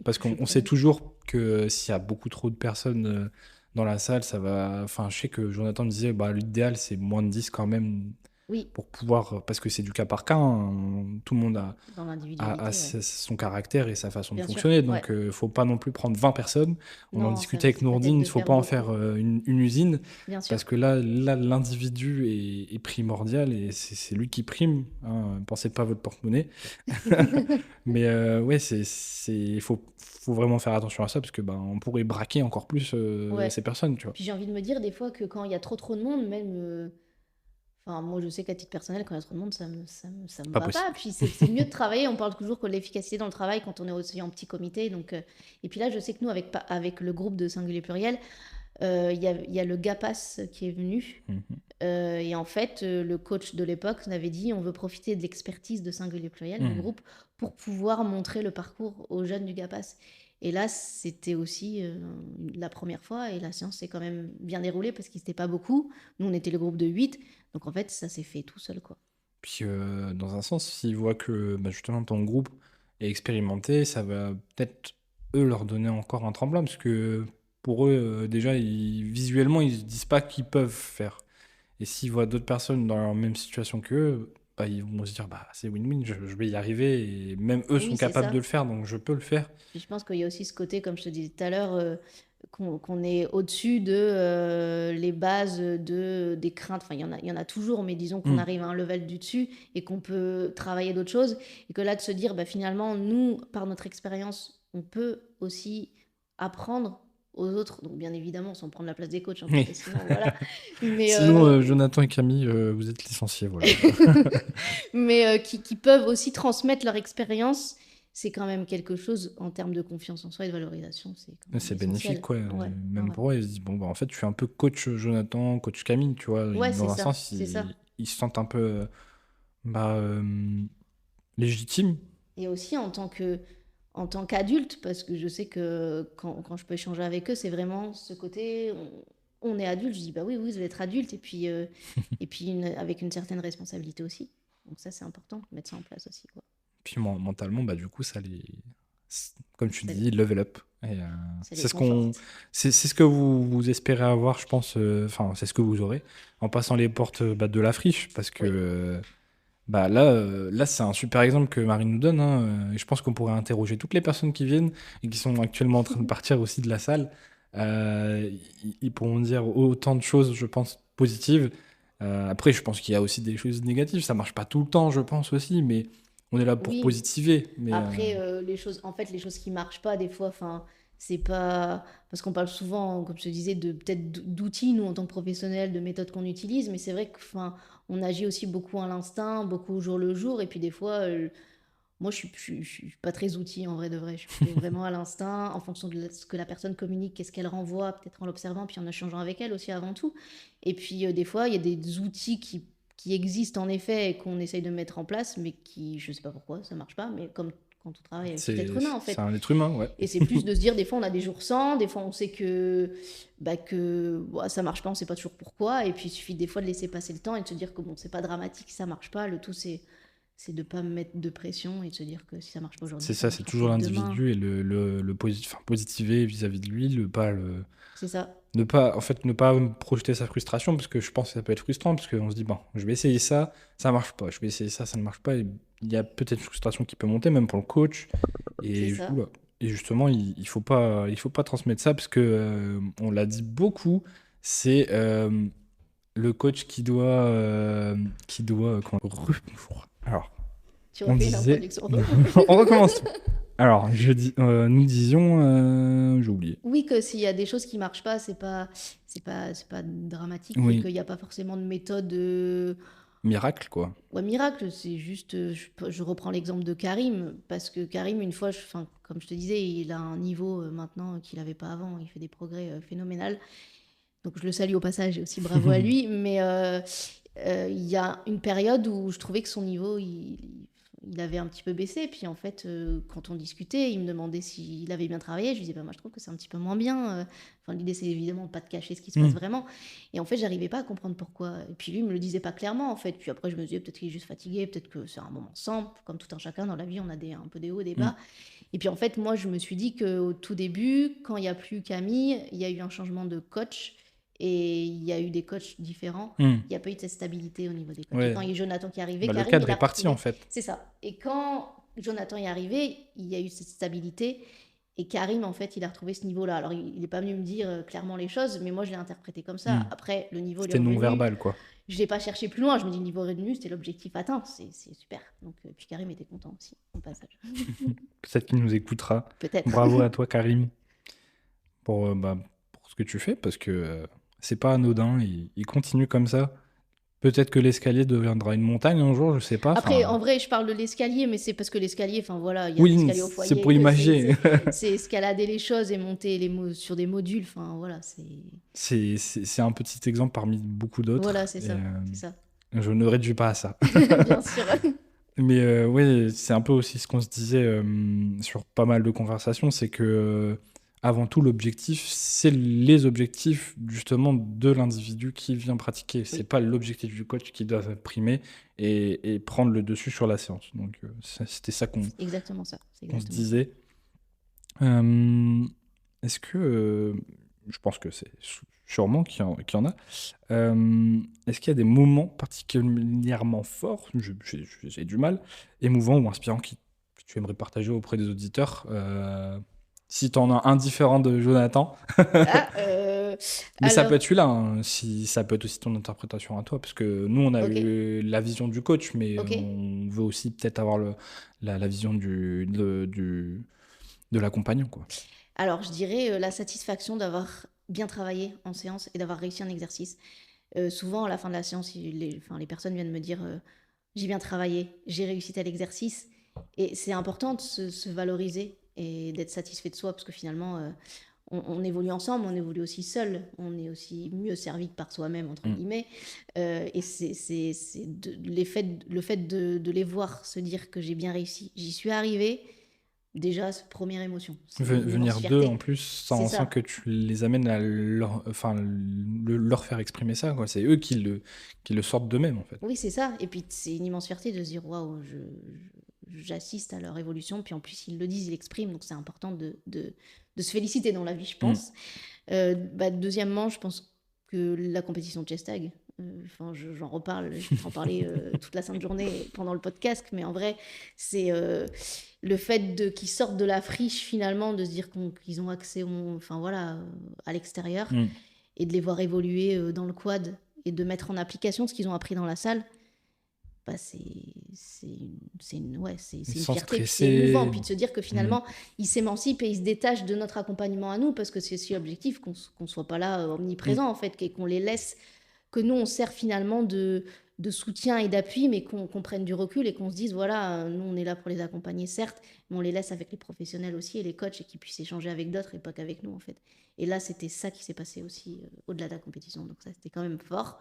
Parce je suis qu'on sait preneuse. toujours que s'il y a beaucoup trop de personnes dans la salle, ça va. Enfin, je sais que Jonathan me disait, bah, l'idéal, c'est moins de 10 quand même Oui, pour pouvoir. Parce que c'est du cas par cas, hein. Tout le monde dans a l'individualité, ouais. son caractère et sa façon de Bien sûr, fonctionner. ouais. Donc, faut pas non plus prendre 20 personnes. On en Non, discutait avec c'est peut-être Nourdine, il de faut faire pas en faire beaucoup. une usine. Bien sûr. Parce que là l'individu est primordial et c'est lui qui prime. Hein. Pensez pas à votre porte-monnaie. Mais ouais, faut vraiment faire attention à ça parce que on pourrait braquer encore plus Ouais. ces personnes, tu vois. Puis j'ai envie de me dire des fois que quand il y a trop de monde, même. Enfin, moi, je sais qu'à titre personnel, quand il y a trop de monde, ça me Pas va possible. pas. Puis c'est mieux de travailler. On parle toujours que l'efficacité dans le travail quand on est aussi en petit comité. Donc, et puis là, je sais que nous, avec le groupe de Singulier Pluriel, il y a le GAPAS qui est venu. Mhm. Et en fait, le coach de l'époque m'avait dit on veut profiter de l'expertise de Singulier Pluriel, du Mhm. groupe, pour pouvoir montrer le parcours aux jeunes du GAPAS. Et là, c'était aussi la première fois, et la séance s'est quand même bien déroulée parce qu'ils n'étaient pas beaucoup. Nous, on était le groupe de 8, donc en fait, ça s'est fait tout seul, quoi. Puis dans un sens, s'ils voient que justement ton groupe est expérimenté, ça va peut-être eux leur donner encore un tremplin parce que pour eux, déjà, visuellement, ils se disent pas qu'ils peuvent faire. Et s'ils voient d'autres personnes dans la même situation qu'eux, ils vont se dire, c'est win-win, je vais y arriver. Et même eux sont Oui, c'est capables de ça. le faire, donc je peux le faire. Puis je pense qu'il y a aussi ce côté, comme je te disais tout à l'heure, qu'on est au-dessus de les bases des craintes. Enfin, il y en a toujours, mais disons qu'on Hmm. arrive à un level du dessus et qu'on peut travailler d'autres choses. Et que là, de se dire, finalement, nous, par notre expérience, on peut aussi apprendre aux autres. Donc, bien évidemment, sans prendre la place des coachs, hein, parce Oui. que sinon, voilà. Mais, Sinon, Jonathan et Camille, vous êtes licenciés, voilà. qui peuvent aussi transmettre leur expérience. C'est quand même quelque chose en termes de confiance en soi et de valorisation, c'est quand même C'est bénéfique, essentiel. quoi. Ouais, ouais, Même ouais. pour eux, ils se disent, en fait, je suis un peu coach Jonathan, coach Camille, tu vois. Ouais, c'est Dans un ça, sens, c'est ça. ils se sentent un peu bah, légitimes. Et aussi en tant qu'adulte, parce que je sais que quand je peux échanger avec eux, c'est vraiment ce côté, on est adulte, je dis bah oui, vous allez être adulte, et puis avec une certaine responsabilité aussi. Donc ça, c'est important, de mettre ça en place aussi, quoi. Puis mentalement, du coup, comme tu Ça- dis, level up. Et, ça les c'est ce conforte. c'est ce que vous espérez avoir, je pense. Enfin, c'est ce que vous aurez en passant les portes de la friche, parce que Oui. là, c'est un super exemple que Marine nous donne. Hein, et je pense qu'on pourrait interroger toutes les personnes qui viennent et qui sont actuellement en train de partir aussi de la salle. Ils pourront dire autant de choses, je pense, positives. Après, je pense qu'il y a aussi des choses négatives. Ça marche pas tout le temps, je pense aussi, mais on est là pour Oui, positiver. Mais après, les choses qui marchent pas, des fois, enfin, c'est pas. Parce qu'on parle souvent, comme je te disais, d'outils, nous, en tant que professionnels, de méthodes qu'on utilise, mais c'est vrai que, enfin, on agit aussi beaucoup à l'instinct, beaucoup au jour le jour, et puis des fois, moi, je suis pas très outil, en vrai de vrai. Je suis plutôt vraiment à l'instinct, en fonction de ce que la personne communique, qu'est-ce qu'elle renvoie, peut-être en l'observant, puis en échangeant avec elle aussi avant tout. Et puis, des fois, il y a des outils qui existent en effet et qu'on essaye de mettre en place, mais qui, je sais pas pourquoi, ça marche pas, mais comme quand on travaille avec tout être humain, en c'est fait. un être humain, ouais. Et c'est plus de se dire, des fois, on a des jours sans, des fois, on sait que ça marche pas, on sait pas toujours pourquoi, et puis il suffit des fois de laisser passer le temps et de se dire que bon, c'est pas dramatique, ça marche pas, le tout, c'est de pas me mettre de pression et de se dire que si ça marche pas aujourd'hui, C'est ça ça, c'est marchera toujours peut-être demain. l'individu et enfin, positiver vis-à-vis de lui, C'est ça. en fait, ne pas projeter sa frustration, parce que je pense que ça peut être frustrant, parce qu'on se dit, bon, je vais essayer ça marche pas, je vais essayer ça ne marche pas, et il y a peut-être une frustration qui peut monter, même pour le coach, C'est et, ça. oula. Et justement, il faut pas transmettre ça, parce que, on l'a dit beaucoup, c'est le coach alors, Tu on refais disait, l'introduction. on recommence. Alors, nous disions, j'ai oublié. Oui, que s'il y a des choses qui marchent pas, c'est pas dramatique et Oui, qu'il n'y a pas forcément de méthode miracle, quoi. ouais, miracle. C'est juste, je reprends l'exemple de Karim, parce que Karim, une fois, enfin, comme je te disais, il a un niveau maintenant qu'il n'avait pas avant. Il fait des progrès phénoménaux. Donc je le salue au passage et aussi bravo à lui. Mais il y a une période où je trouvais que son niveau, il avait un petit peu baissé. Puis en fait, quand on discutait, il me demandait s'il avait bien travaillé. Je lui disais, bah, moi je trouve que c'est un petit peu moins bien. Enfin, l'idée, c'est évidemment de pas de cacher ce qui se passe Hmm. vraiment. Et en fait, j'arrivais pas à comprendre pourquoi. Et puis lui, il me le disait pas clairement, en fait. Puis après, je me disais, peut-être qu'il est juste fatigué, peut-être que c'est un moment sans. Comme tout un chacun dans la vie, on a un peu des hauts, des Hmm. bas. Et puis en fait, moi, je me suis dit qu'au tout début, quand il n'y a plus Camille, il y a eu un changement de coach et il y a eu des coachs différents. Hmm. Il n'y a pas eu de cette stabilité au niveau des coachs. Et Ouais. quand il y a eu Jonathan qui est arrivé, Bah, le Karim, cadre il a est parti, retrouvé. en fait. C'est ça. Et quand Jonathan est arrivé, il y a eu cette stabilité. Et Karim, en fait, il a retrouvé ce niveau-là. Alors, il n'est pas venu me dire clairement les choses, mais moi, je l'ai interprété comme ça. Hmm. Après, le niveau, il est C'était revenu. non-verbal, quoi. Je n'ai pas cherché plus loin. Je me dis, le niveau revenu, c'était l'objectif atteint. C'est super. Donc, puis Karim était content aussi, au passage. Peut-être qu'il nous écoutera. Peut-être. Bravo à toi, Karim, pour ce que tu fais, parce que c'est pas anodin. Il continue comme ça. Peut-être que l'escalier deviendra une montagne un jour, je sais pas. Après, Enfin, en vrai, je parle de l'escalier, mais c'est parce que l'escalier, enfin voilà, il y a un oui, escalier au c'est foyer. pour imaginer. C'est escalader les choses et monter sur des modules. Enfin voilà, C'est un petit exemple parmi beaucoup d'autres. voilà, c'est Et, ça, c'est ça. je ne réduis pas à ça. Bien sûr. Mais oui, c'est un peu aussi ce qu'on se disait sur pas mal de conversations, c'est que avant tout, l'objectif, c'est les objectifs justement de l'individu qui vient pratiquer. C'est Oui. pas l'objectif du coach qui doit primer et prendre le dessus sur la séance. Donc c'était ça qu'on Exactement ça. C'est se exactement ça. disait. Est-ce que, je pense que c'est sûrement qu'il y en a, est-ce qu'il y a des moments particulièrement forts, j'ai du mal, émouvants ou inspirants que tu aimerais partager auprès des auditeurs, si tu en as un différent de Jonathan, Ah, mais ça peut alors, être celui-là, hein, si ça peut être aussi ton interprétation à toi, parce que nous on a ok, eu la vision du coach, mais ok. on veut aussi peut-être avoir la vision de l'accompagnant, quoi. Alors, je dirais la satisfaction d'avoir bien travaillé en séance et d'avoir réussi un exercice. Souvent, à la fin de la séance, les personnes viennent me dire j'ai bien travaillé, j'ai réussi tel exercice. Et c'est important de se valoriser et d'être satisfait de soi parce que finalement, on évolue ensemble, on évolue aussi seul, on est aussi mieux servi que par soi-même, entre guillemets. Et le fait de les voir se dire que j'ai bien réussi, j'y suis arrivée. Déjà, c'est première émotion. C'est une immense Venir d'eux fierté. en plus C'est sans ça. que tu les amènes à leur faire exprimer ça, quoi. C'est eux qui le sortent d'eux-mêmes, en fait. Oui, c'est ça. Et puis, c'est une immense fierté de se dire waouh, j'assiste à leur évolution. Puis en plus, ils le disent, ils l'expriment, donc c'est important de se féliciter dans la vie, je pense. Deuxièmement, je pense que la compétition de chess tag, j'en reparle, je vais en parler toute la sainte journée pendant le podcast, mais en vrai, c'est le fait qu'ils sortent de la friche finalement, de se dire qu'ils ont accès à l'extérieur et de les voir évoluer dans le quad et de mettre en application ce qu'ils ont appris dans la salle. C'est une fierté, puis c'est émouvant, puis de se dire que finalement ils s'émancipent et ils se détachent de notre accompagnement à nous, parce que c'est aussi l'objectif, qu'on soit pas là omniprésent en fait, et qu'on les laisse, que nous on sert finalement de soutien et d'appui, mais qu'on prenne du recul et qu'on se dise voilà, nous on est là pour les accompagner certes, mais on les laisse avec les professionnels aussi et les coachs, et qu'ils puissent échanger avec d'autres et pas qu'avec nous en fait. Et là c'était ça qui s'est passé aussi au-delà de la compétition, donc ça c'était quand même fort.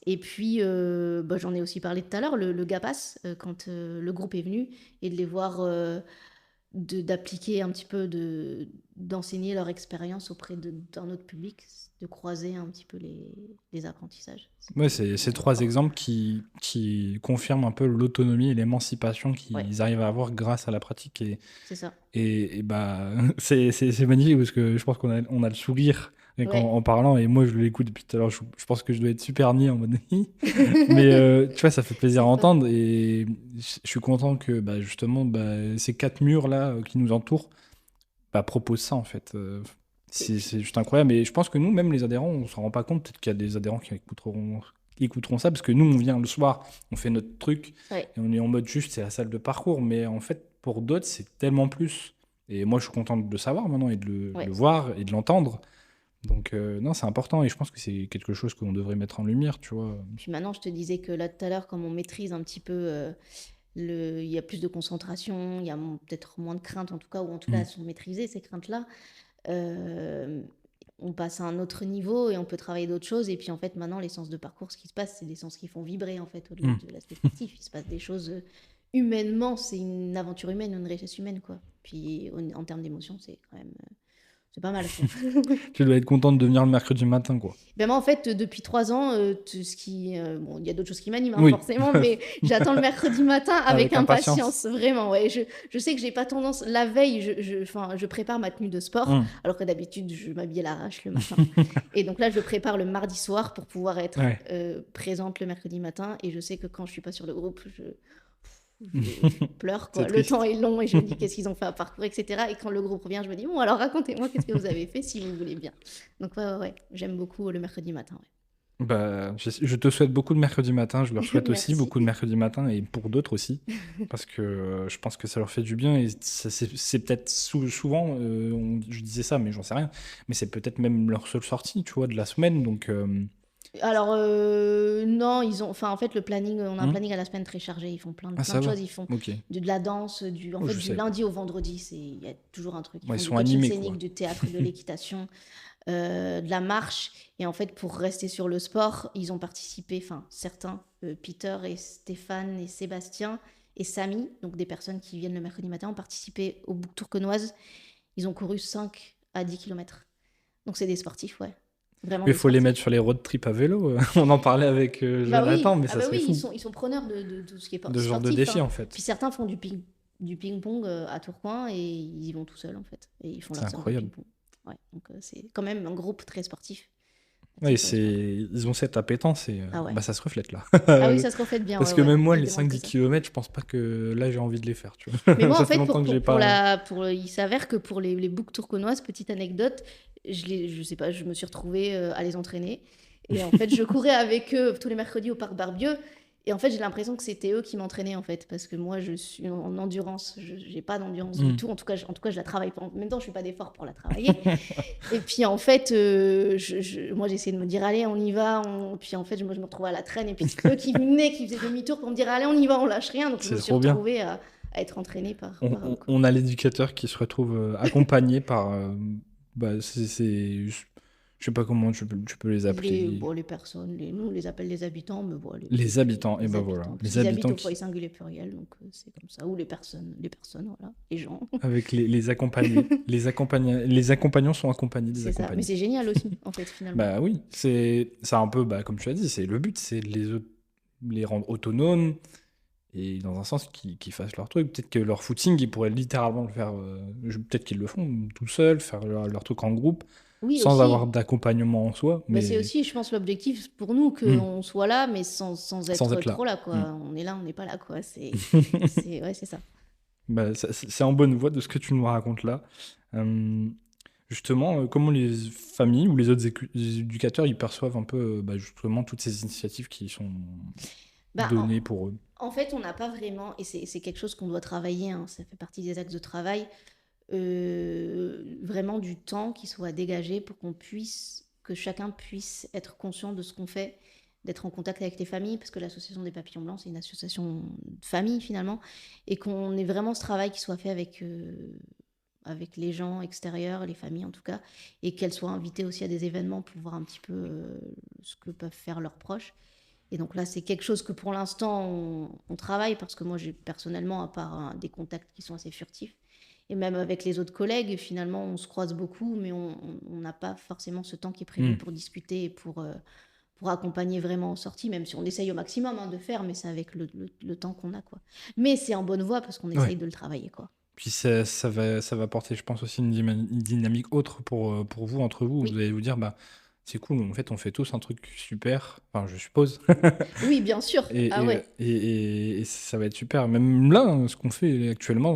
Et puis, j'en ai aussi parlé tout à l'heure, le GAPAS, quand le groupe est venu, et de les voir, d'appliquer un petit peu, d'enseigner leur expérience auprès d'un autre public, de croiser un petit peu les apprentissages. Ouais, c'est 3 exemples qui confirment un peu l'autonomie et l'émancipation qu'ils arrivent à avoir grâce à la pratique. C'est ça. Et c'est magnifique, parce que je pense qu'on a le sourire en parlant, et moi je l'écoute depuis tout à l'heure, je pense que je dois être super niais en mode mais tu vois, ça fait plaisir à entendre, et je suis content que justement ces 4 murs là qui nous entourent proposent ça en fait. C'est juste incroyable, et je pense que nous, même les adhérents, on s'en rend pas compte. Peut-être qu'il y a des adhérents qui écouteront ça, parce que nous on vient le soir, on fait notre truc, et on est en mode juste, c'est la salle de parcours, mais en fait pour d'autres c'est tellement plus, et moi je suis content de le savoir maintenant, et de le voir et de l'entendre. Donc non, c'est important, et je pense que c'est quelque chose qu'on devrait mettre en lumière, tu vois. Puis maintenant, je te disais que là tout à l'heure, comme on maîtrise un petit peu, il y a plus de concentration, il y a peut-être moins de craintes en tout cas, ou en tout cas elles sont maîtrisées ces craintes-là. On passe à un autre niveau et on peut travailler d'autres choses. Et puis en fait, maintenant, les sens de parcours, ce qui se passe, c'est des sens qui font vibrer en fait, au-delà de l'aspect sportif. Il se passe des choses humainement, c'est une aventure humaine, une richesse humaine, quoi. Puis en termes d'émotion, c'est quand même... c'est pas mal. Tu dois être contente de venir le mercredi matin, quoi. Ben moi, en fait, depuis 3 ans, il y a d'autres choses qui m'animent, forcément, mais j'attends le mercredi matin avec impatience. Vraiment, ouais. Je sais que j'ai pas tendance... La veille, je prépare ma tenue de sport, alors que d'habitude, je m'habille à l'arrache le matin. Et donc là, je prépare le mardi soir pour pouvoir être présente le mercredi matin. Et je sais que quand je suis pas sur le groupe, je pleure, quoi. Le temps est long et je me dis qu'est-ce qu'ils ont fait à parcourir, etc. Et quand le groupe revient, je me dis bon, alors racontez-moi qu'est-ce que vous avez fait, si vous voulez bien. Donc ouais, j'aime beaucoup le mercredi matin. Je te souhaite beaucoup de mercredi matin, je leur souhaite aussi beaucoup de mercredi matin, et pour d'autres aussi, parce que je pense que ça leur fait du bien, et c'est peut-être souvent, je disais ça, mais j'en sais rien, mais c'est peut-être même leur seule sortie, tu vois, de la semaine, donc... Alors non, en fait le planning, on a un planning à la semaine très chargé, ils font plein de choses, ils font de la danse, du lundi au vendredi, il y a toujours un truc, ils font du coaching scénique, du théâtre, de l'équitation, de la marche, et en fait pour rester sur le sport, ils ont participé, certains, Peter et Stéphane et Sébastien et Samy, donc des personnes qui viennent le mercredi matin, ont participé au Boucle Tourquenoise, ils ont couru 5 à 10 km, donc c'est des sportifs, Il faut les mettre sur les road trips à vélo. On en parlait avec Jonathan, mais ça serait fou. Ils sont preneurs de tout ce qui est sportif. De ce genre de défi, en fait. Puis certains font du ping-pong à Tourcoing, et ils y vont tout seuls, en fait. Et ils font leur séance de ping-pong. Ouais, donc c'est quand même un groupe très sportif. Oui, ils ont cette appétence, et ça se reflète là. Ah oui, ça se reflète bien. Parce que même moi, les 5-10 km, je pense pas que là j'ai envie de les faire. Tu vois. Mais moi, en fait, il s'avère que pour les boucles tourquenoises, petite anecdote, je sais pas, je me suis retrouvée à les entraîner. Et en fait, je courais avec eux tous les mercredis au parc Barbieux. Et en fait, j'ai l'impression que c'était eux qui m'entraînaient, en fait, parce que moi, je suis en endurance. Je n'ai pas d'endurance du tout. En tout cas, je la travaille pas. En même temps, je ne fais pas d'effort pour la travailler. Et puis, en fait, moi, j'essayais de me dire, allez, on y va. Puis, en fait, moi, je me retrouvais à la traîne. Et puis, c'est eux qui venaient, qui faisaient demi-tour pour me dire, allez, on y va, on lâche rien. Donc, je me suis retrouvée à être entraînée par... On a l'éducateur qui se retrouve accompagné par... Je sais pas comment tu peux les appeler. Les personnes, nous on les appelle les habitants, mais bon. Les habitants, et voilà. Les habitants au foyer singulier pluriel, donc c'est comme ça. Ou les personnes, voilà, les gens. Avec les accompagnés. les accompagnants sont accompagnés des accompagnés. Ça. Mais c'est génial aussi, en fait, finalement. Bah oui, c'est un peu, comme tu as dit, c'est le but, c'est de les rendre autonomes et dans un sens qu'ils fassent leur truc. Peut-être que leur footing, ils pourraient littéralement le faire, peut-être qu'ils le font tout seuls, faire leur truc en groupe, Oui, sans avoir aussi. d'accompagnement en soi, Bah, c'est mais aussi, je pense, l'objectif pour nous hmm, qu'on soit là, mais sans sans être être trop là. là, Hmm. quoi. On est là, on n'est pas là, quoi. Ouais, c'est ça. Bah, c'est en bonne voie de ce que tu nous racontes là. Euh, Justement, comment les familles ou les autres éducateurs ils perçoivent un peu justement toutes ces initiatives qui sont Bah, données pour eux? en fait, on n'a pas vraiment, et c'est quelque chose qu'on doit travailler, hein, ça fait partie des axes de travail, vraiment du temps qui soit dégagé pour que chacun puisse être conscient de ce qu'on fait, d'être en contact avec les familles, parce que l'association des Papillons Blancs, c'est une association de famille finalement, et qu'on ait vraiment ce travail qui soit fait avec les gens extérieurs, les familles en tout cas, et qu'elles soient invitées aussi à des événements pour voir un petit peu ce que peuvent faire leurs proches. Et donc là, c'est quelque chose que pour l'instant, on travaille, parce que moi, j'ai personnellement, à part des contacts qui sont assez furtifs, et même avec les autres collègues, finalement, on se croise beaucoup, mais on n'a pas forcément ce temps qui est prévu Hmm. pour discuter et pour accompagner vraiment en sortie, même si on essaye au maximum, hein, de faire, mais c'est avec le temps qu'on a, quoi. Mais c'est en bonne voie parce qu'on Ouais. essaye de le travailler, quoi. Puis ça va apporter, je pense, aussi une dynamique autre pour vous, entre vous. Vous Oui, allez vous dire, bah, c'est cool, en fait, on fait tous un truc super, enfin, je suppose. oui, bien sûr. Et, Ah et, ouais. et ça va être super. Même là, hein, ce qu'on fait actuellement,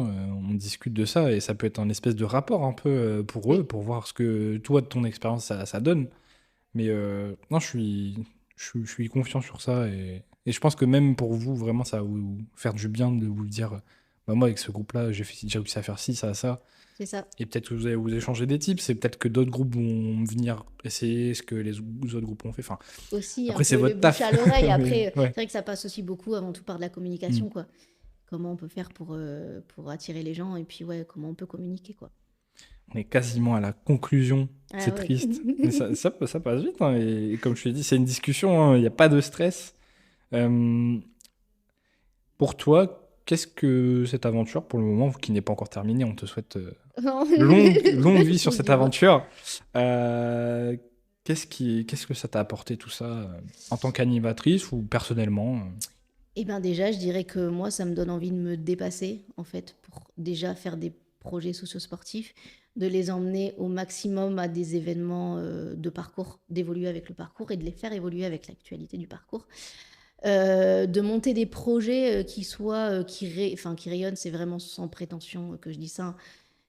on discute de ça et ça peut être un espèce de rapport un peu pour eux, Oui. pour voir ce que toi, de ton expérience, ça donne. Mais non, je suis confiant sur ça et je pense que même pour vous, vraiment, ça va vous faire du bien de vous dire, bah, moi, avec ce groupe-là, j'ai réussi à faire ci, ça, ça. C'est ça. Et peut-être que vous allez vous échanger des tips et peut-être que d'autres groupes vont venir essayer ce que les autres groupes ont fait. Enfin, Aussi un après, c'est peu le votre bouche taf. à l'oreille. Mais Après, ouais. c'est vrai que ça passe aussi beaucoup avant tout par de la Mm. communication, quoi. Comment on peut faire pour attirer les gens, et puis ouais, comment on peut communiquer, quoi. On est quasiment à la conclusion. Ah C'est ouais. triste. Mais ça passe vite, hein, et comme je te l'ai dit, c'est une discussion, hein, il n'y a pas de stress. Euh, pour toi, qu'est-ce que cette aventure, pour le moment, qui n'est pas encore terminée, on te souhaite longue vie sur Touche cette du bois. aventure. Euh, qu'est-ce que ça t'a apporté tout ça en tant qu'animatrice ou personnellement? Eh bien déjà, je dirais que moi, ça me donne envie de me dépasser, en fait, pour déjà faire des projets socio-sportifs, de les emmener au maximum à des événements de parcours, d'évoluer avec le parcours et de les faire évoluer avec l'actualité du parcours. De monter des projets qui rayonnent, c'est vraiment sans prétention que je dis ça, hein,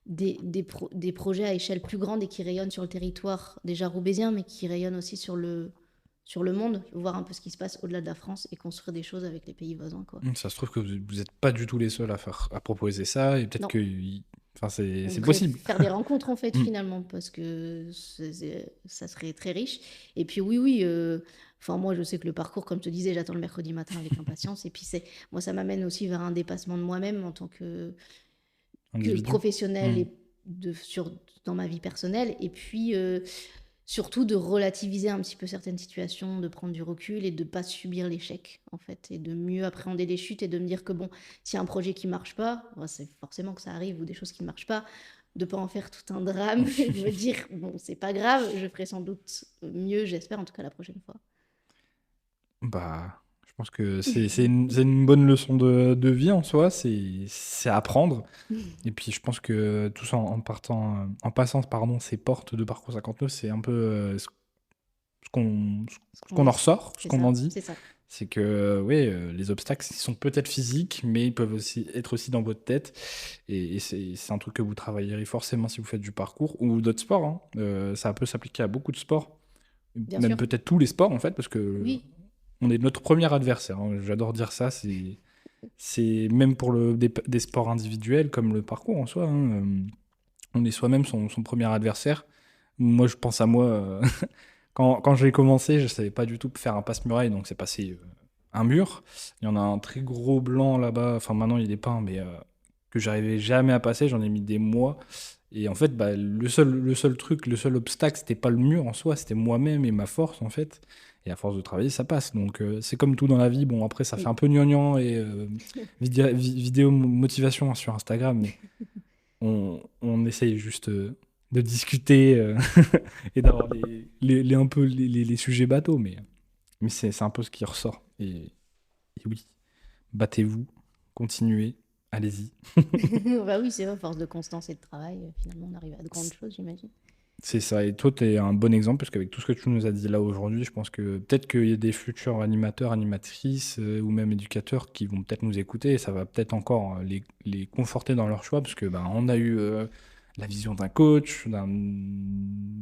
des projets à échelle plus grande et qui rayonnent sur le territoire déjà roubaisien, mais qui rayonnent aussi sur le monde, voir un peu ce qui se passe au-delà de la France et construire des choses avec les pays voisins, quoi. Ça se trouve que vous n'êtes pas du tout les seuls à proposer ça et peut-être Non, que enfin, on c'est devrait possible. faire des rencontres en fait Mm. finalement, parce que ça serait très riche. Et puis oui, oui, enfin moi je sais que le parcours, comme je te disais, j'attends le mercredi matin avec impatience. Et puis moi ça m'amène aussi vers un dépassement de moi-même en tant que Individu. professionnelle Mm. et dans ma vie personnelle. Et puis surtout de relativiser un petit peu certaines situations, de prendre du recul et de pas subir l'échec en fait, et de mieux appréhender les chutes et de me dire que bon, s'il y a un projet qui marche pas, bon, c'est forcément que ça arrive, ou des choses qui ne marchent pas, de pas en faire tout un drame et de me dire bon, c'est pas grave, je ferai sans doute mieux, j'espère en tout cas la prochaine fois. Bah, je pense que c'est une bonne leçon de vie en soi, c'est apprendre. Et puis je pense que tout ça en passant pardon, ces portes de Parcours 59, c'est un peu ce qu'on Ce ce qu'on qu'on en est, ressort, ce c'est qu'on en ça, dit. c'est ça. C'est que oui, les obstacles ils sont peut-être physiques, mais ils peuvent aussi être aussi dans votre tête. Et c'est un truc que vous travaillerez forcément si vous faites du parcours ou d'autres sports, hein. Ça peut s'appliquer à beaucoup de sports, Bien même sûr. peut-être tous les sports en fait, parce que Oui, on est notre premier adversaire, hein. J'adore dire ça. C'est même pour des sports individuels comme le parcours en soi, hein. On est soi-même son premier adversaire. Moi, je pense à moi. Quand j'ai commencé, je savais pas du tout faire un passe-muraille, donc c'est passé un mur. Il y en a un très gros blanc là-bas, enfin maintenant il est peint, mais que j'arrivais jamais à passer, j'en ai mis des mois. Et en fait, bah, le seul truc, le seul obstacle, c'était pas le mur en soi, c'était moi-même et ma force en fait. Et à force de travailler, ça passe. Donc c'est comme tout dans la vie. Bon, après, ça fait oui. un peu gnangnan et vidéo motivation sur Instagram, mais on essaye juste de discuter et d'avoir un peu les sujets bateaux, mais c'est un peu ce qui ressort. Et oui, battez-vous. continuez, allez-y. Bah oui, c'est vrai, force de constance et de travail, finalement, on arrive à de grandes choses, j'imagine. C'est ça, et toi, tu es un bon exemple, parce qu'avec tout ce que tu nous as dit là aujourd'hui, je pense que peut-être qu'il y a des futurs animateurs, animatrices, ou même éducateurs qui vont peut-être nous écouter, et ça va peut-être encore les conforter dans leur choix, parce que ben, on a eu la vision d'un coach, d'un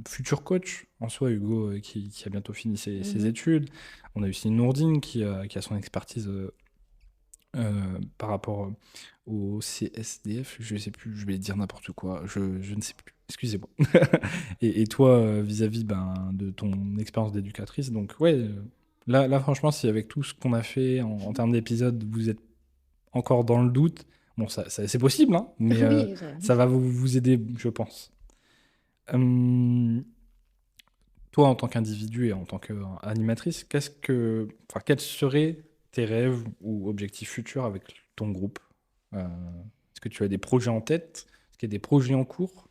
futur coach, en soi, Hugo, qui a bientôt fini ses études. On a aussi Nourdine qui a son expertise par rapport au CSDF, je sais plus, je vais dire n'importe quoi, je ne sais plus, excusez-moi. Et toi, vis-à-vis de ton expérience d'éducatrice, donc ouais, là franchement, si avec tout ce qu'on a fait en termes d'épisodes, vous êtes encore dans le doute, bon, c'est possible, hein, mais Oui, ça va vous aider, je pense. Hum, Toi, en tant qu'individu et en tant qu'animatrice, quels seraient tes rêves ou objectifs futurs avec ton groupe? Est-ce que tu as des projets en tête? Est-ce qu'il y a des projets en cours?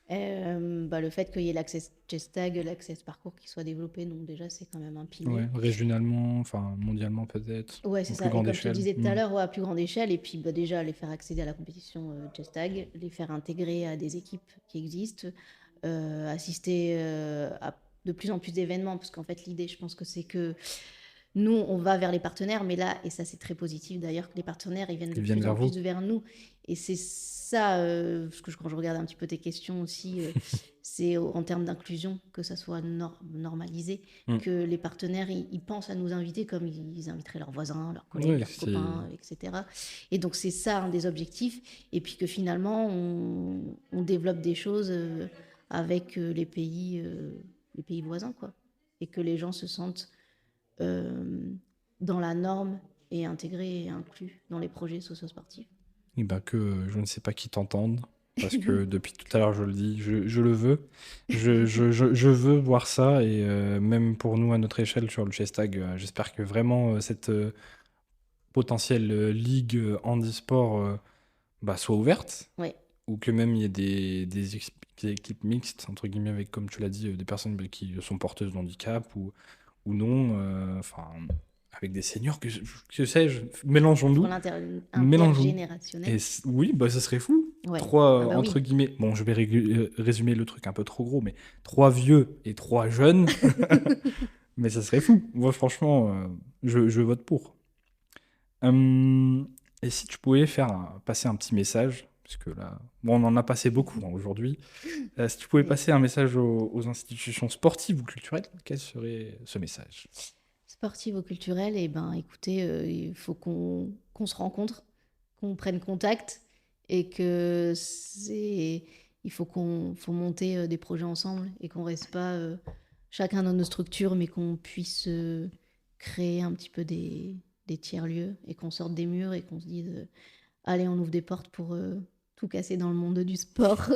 bah, le fait qu'il y ait l'access Chestag, l'access parcours qui soit développé, donc déjà, c'est quand même un Ouais, pilier. régionalement, enfin mondialement peut-être, Ouais, en c'est plus ça. Et grande comme je te le échelle. disais tout à l'heure, ouais, à plus grande échelle, et puis bah, déjà les faire accéder à la compétition Chestag, les faire intégrer à des équipes qui existent, assister à de plus en plus d'événements, parce qu'en fait l'idée, je pense que c'est que nous, on va vers les partenaires, mais là, et ça c'est très positif d'ailleurs, que les partenaires, ils viennent de Ils viennent plus en vers vous? plus vers nous. Et c'est ça, parce que quand je regarde un petit peu tes questions aussi, c'est en termes d'inclusion, que ça soit normalisé, Mm. que les partenaires, ils pensent à nous inviter comme ils inviteraient leurs voisins, leurs collègues, Oui, leurs copains, etc. Et donc c'est ça un des objectifs. Et puis que finalement, on développe des choses avec les pays voisins, quoi. Et que les gens se sentent dans la norme et intégrés et inclus dans les projets socio-sportifs. Et ben que je ne sais pas qui t'entende, parce que depuis tout à l'heure je le dis, je le veux. Je veux voir ça, et même pour nous à notre échelle sur le Chestag, j'espère que vraiment cette potentielle ligue handisport soit ouverte, Ouais. ou que même il y ait des équipes mixtes, entre guillemets, avec, comme tu l'as dit, des personnes qui sont porteuses de handicap ou non, enfin, avec des seniors, que sais-je, Pour mélangeons-nous. Mélangeons-nous. l'intergénérationnel. Oui, bah, ça serait fou. Ouais. Trois, Ah bah entre oui. guillemets, bon, je vais résumer le truc un peu trop gros, mais trois vieux et trois jeunes, mais ça serait fou. Moi, franchement, je vote pour. Hum, et si tu pouvais passer un petit message, parce que là, bon, on en a passé beaucoup hein, aujourd'hui, si tu pouvais Oui. passer un message aux institutions sportives ou culturelles, quel serait ce message? Sportive ou culturelle, et ben écoutez, il faut qu'on se rencontre, qu'on prenne contact et que il faut monter des projets ensemble et qu'on reste pas chacun dans nos structures, mais qu'on puisse créer un petit peu des tiers-lieux et qu'on sorte des murs et qu'on se dise allez, on ouvre des portes pour tout casser dans le monde du sport,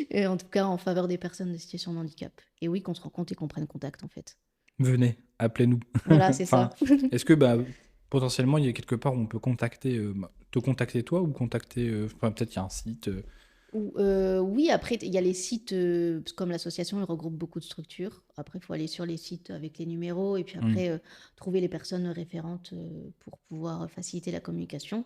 et en tout cas en faveur des personnes en situation de handicap. Et oui, qu'on se rencontre et qu'on prenne contact en fait. Venez, appelez-nous. Voilà, c'est Enfin, ça. est-ce que potentiellement il y a quelque part où on peut te contacter toi, ou contacter, enfin, peut-être qu'il y a un site. Oui, après, il y a les sites, comme l'association, elle regroupe beaucoup de structures. Après, il faut aller sur les sites avec les numéros et puis après, trouver les personnes référentes pour pouvoir faciliter la communication.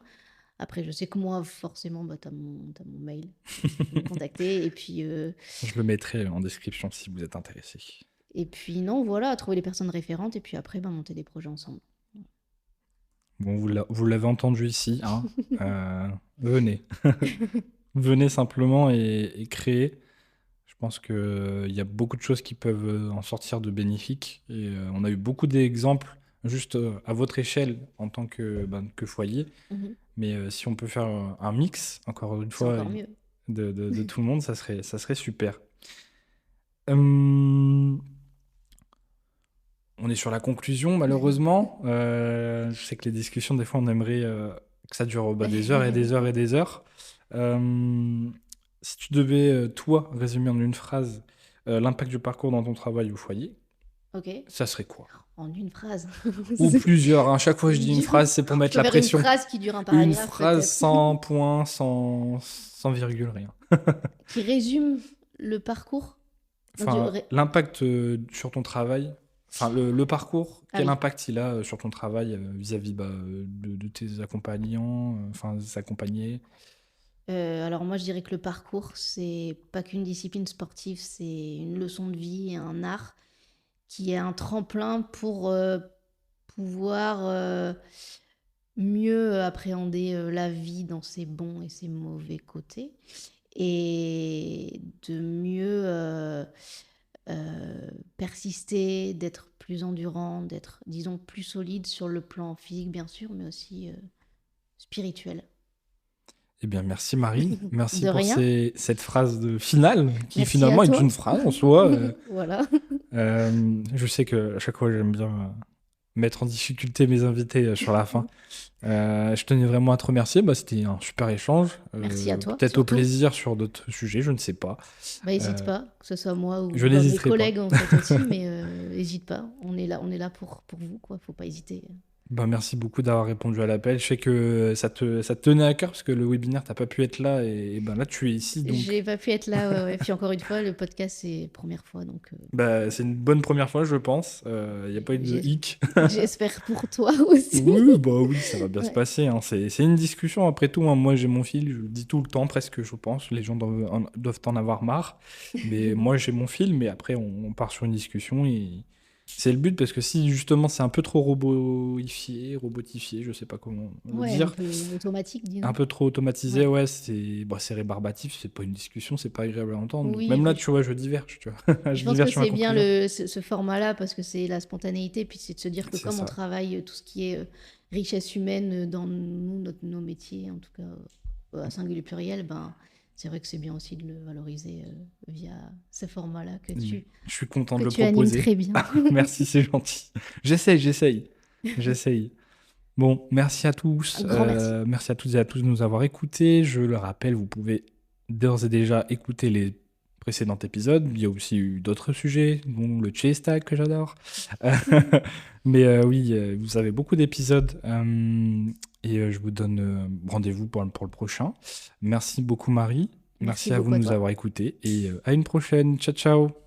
Après, je sais que moi, forcément, bah, tu as mon mail. Tu peux me contacter. Je le mettrai en description si vous êtes intéressé. Et puis, non, voilà, trouver les personnes référentes et puis après, bah, monter des projets ensemble. Bon, vous l'avez entendu ici, hein. Venez. Venez simplement et créer. Je pense qu'il y a beaucoup de choses qui peuvent en sortir de bénéfiques. Et on a eu beaucoup d'exemples juste à votre échelle en tant que foyer. Mhm. Mais si on peut faire un mix, encore une C'est fois, encore mieux. de tout le monde, ça serait super. Hum, On est sur la conclusion, malheureusement. Je sais que les discussions, des fois, on aimerait que ça dure des heures et des heures et des heures. Si tu devais, toi, résumer en une phrase l'impact du parcours dans ton travail au foyer, Ok. ça serait quoi? En une phrase. Ou C'est plusieurs, hein. Chaque fois que je dis une dur. phrase, c'est pour Je mettre peux la faire une pression. phrase qui dure un Une paragraphe, phrase peut-être. sans point, sans virgule, rien. Qui résume le parcours. Non, Enfin, l'impact sur ton travail, Enfin, le parcours, Ah quel oui. impact il a sur ton travail vis-à-vis de tes accompagnants, enfin, des accompagnés? Alors moi, je dirais que le parcours, c'est pas qu'une discipline sportive, c'est une leçon de vie, et un art qui est un tremplin pour pouvoir mieux appréhender la vie dans ses bons et ses mauvais côtés et de mieux persister, d'être plus endurant, d'être, disons, plus solide sur le plan physique, bien sûr, mais aussi spirituel. Eh bien, merci Marie. Merci De pour rien. cette phrase finale, qui Merci à finalement est toi. une phrase en soi. Voilà. Je sais que à chaque fois, j'aime bien mettre en difficulté mes invités sur la fin. Je tenais vraiment à te remercier. C'était un super échange. Merci à toi, Peut-être au surtout. plaisir sur d'autres sujets, je ne sais pas. Bah, hésite Euh, pas, que ce soit moi ou je mes n'hésiterai pas. collègues en fait aussi, mais hésite pas. On est là pour vous, quoi. Faut pas hésiter. Merci beaucoup d'avoir répondu à l'appel. Je sais que ça te tenait à cœur parce que le webinaire, t'as pas pu être là et là, tu es ici. Donc, J'ai pas pu être là, ouais. Puis encore une fois, le podcast, c'est la première fois, donc c'est une bonne première fois, je pense. Il n'y a pas eu de j'ai- hic. j'espère pour toi aussi. Oui, ça va bien se Ouais. passer, hein. C'est une discussion après tout, hein. Moi, j'ai mon fil, je le dis tout le temps presque, je pense. Les gens doivent en avoir marre. Mais moi, j'ai mon fil, mais après, on part sur une discussion et c'est le but parce que si justement c'est un peu trop robotifié, je sais pas comment le Ouais, un dire, peu automatique, un disons. peu trop automatisé, Ouais. ouais, c'est rébarbatif, c'est pas une discussion, c'est pas agréable à entendre. Donc, Oui, même là, oui. tu vois, je diverge, tu vois. Je Je pense que diverge sur ma c'est bien conclusion. ce format-là parce que c'est la spontanéité, puis c'est de se dire que C'est comme on ça. travaille tout ce qui est richesse humaine dans nos métiers, en tout cas à singulier pluriel, ben, c'est vrai que c'est bien aussi de le valoriser via ce format-là Je suis content de que le tu animes proposer. très bien. Merci, c'est gentil. J'essaye. Bon, merci à tous. Un grand merci. Merci à toutes et à tous de nous avoir écoutés. Je le rappelle, vous pouvez d'ores et déjà écouter les précédents épisodes. Il y a aussi eu d'autres sujets, dont le chase tag que j'adore. Mais oui, vous avez beaucoup d'épisodes. Et je vous donne rendez-vous pour le prochain. Merci beaucoup, Marie. Merci Merci à vous beaucoup de à nous toi. avoir écoutés. Et à une prochaine. Ciao, ciao.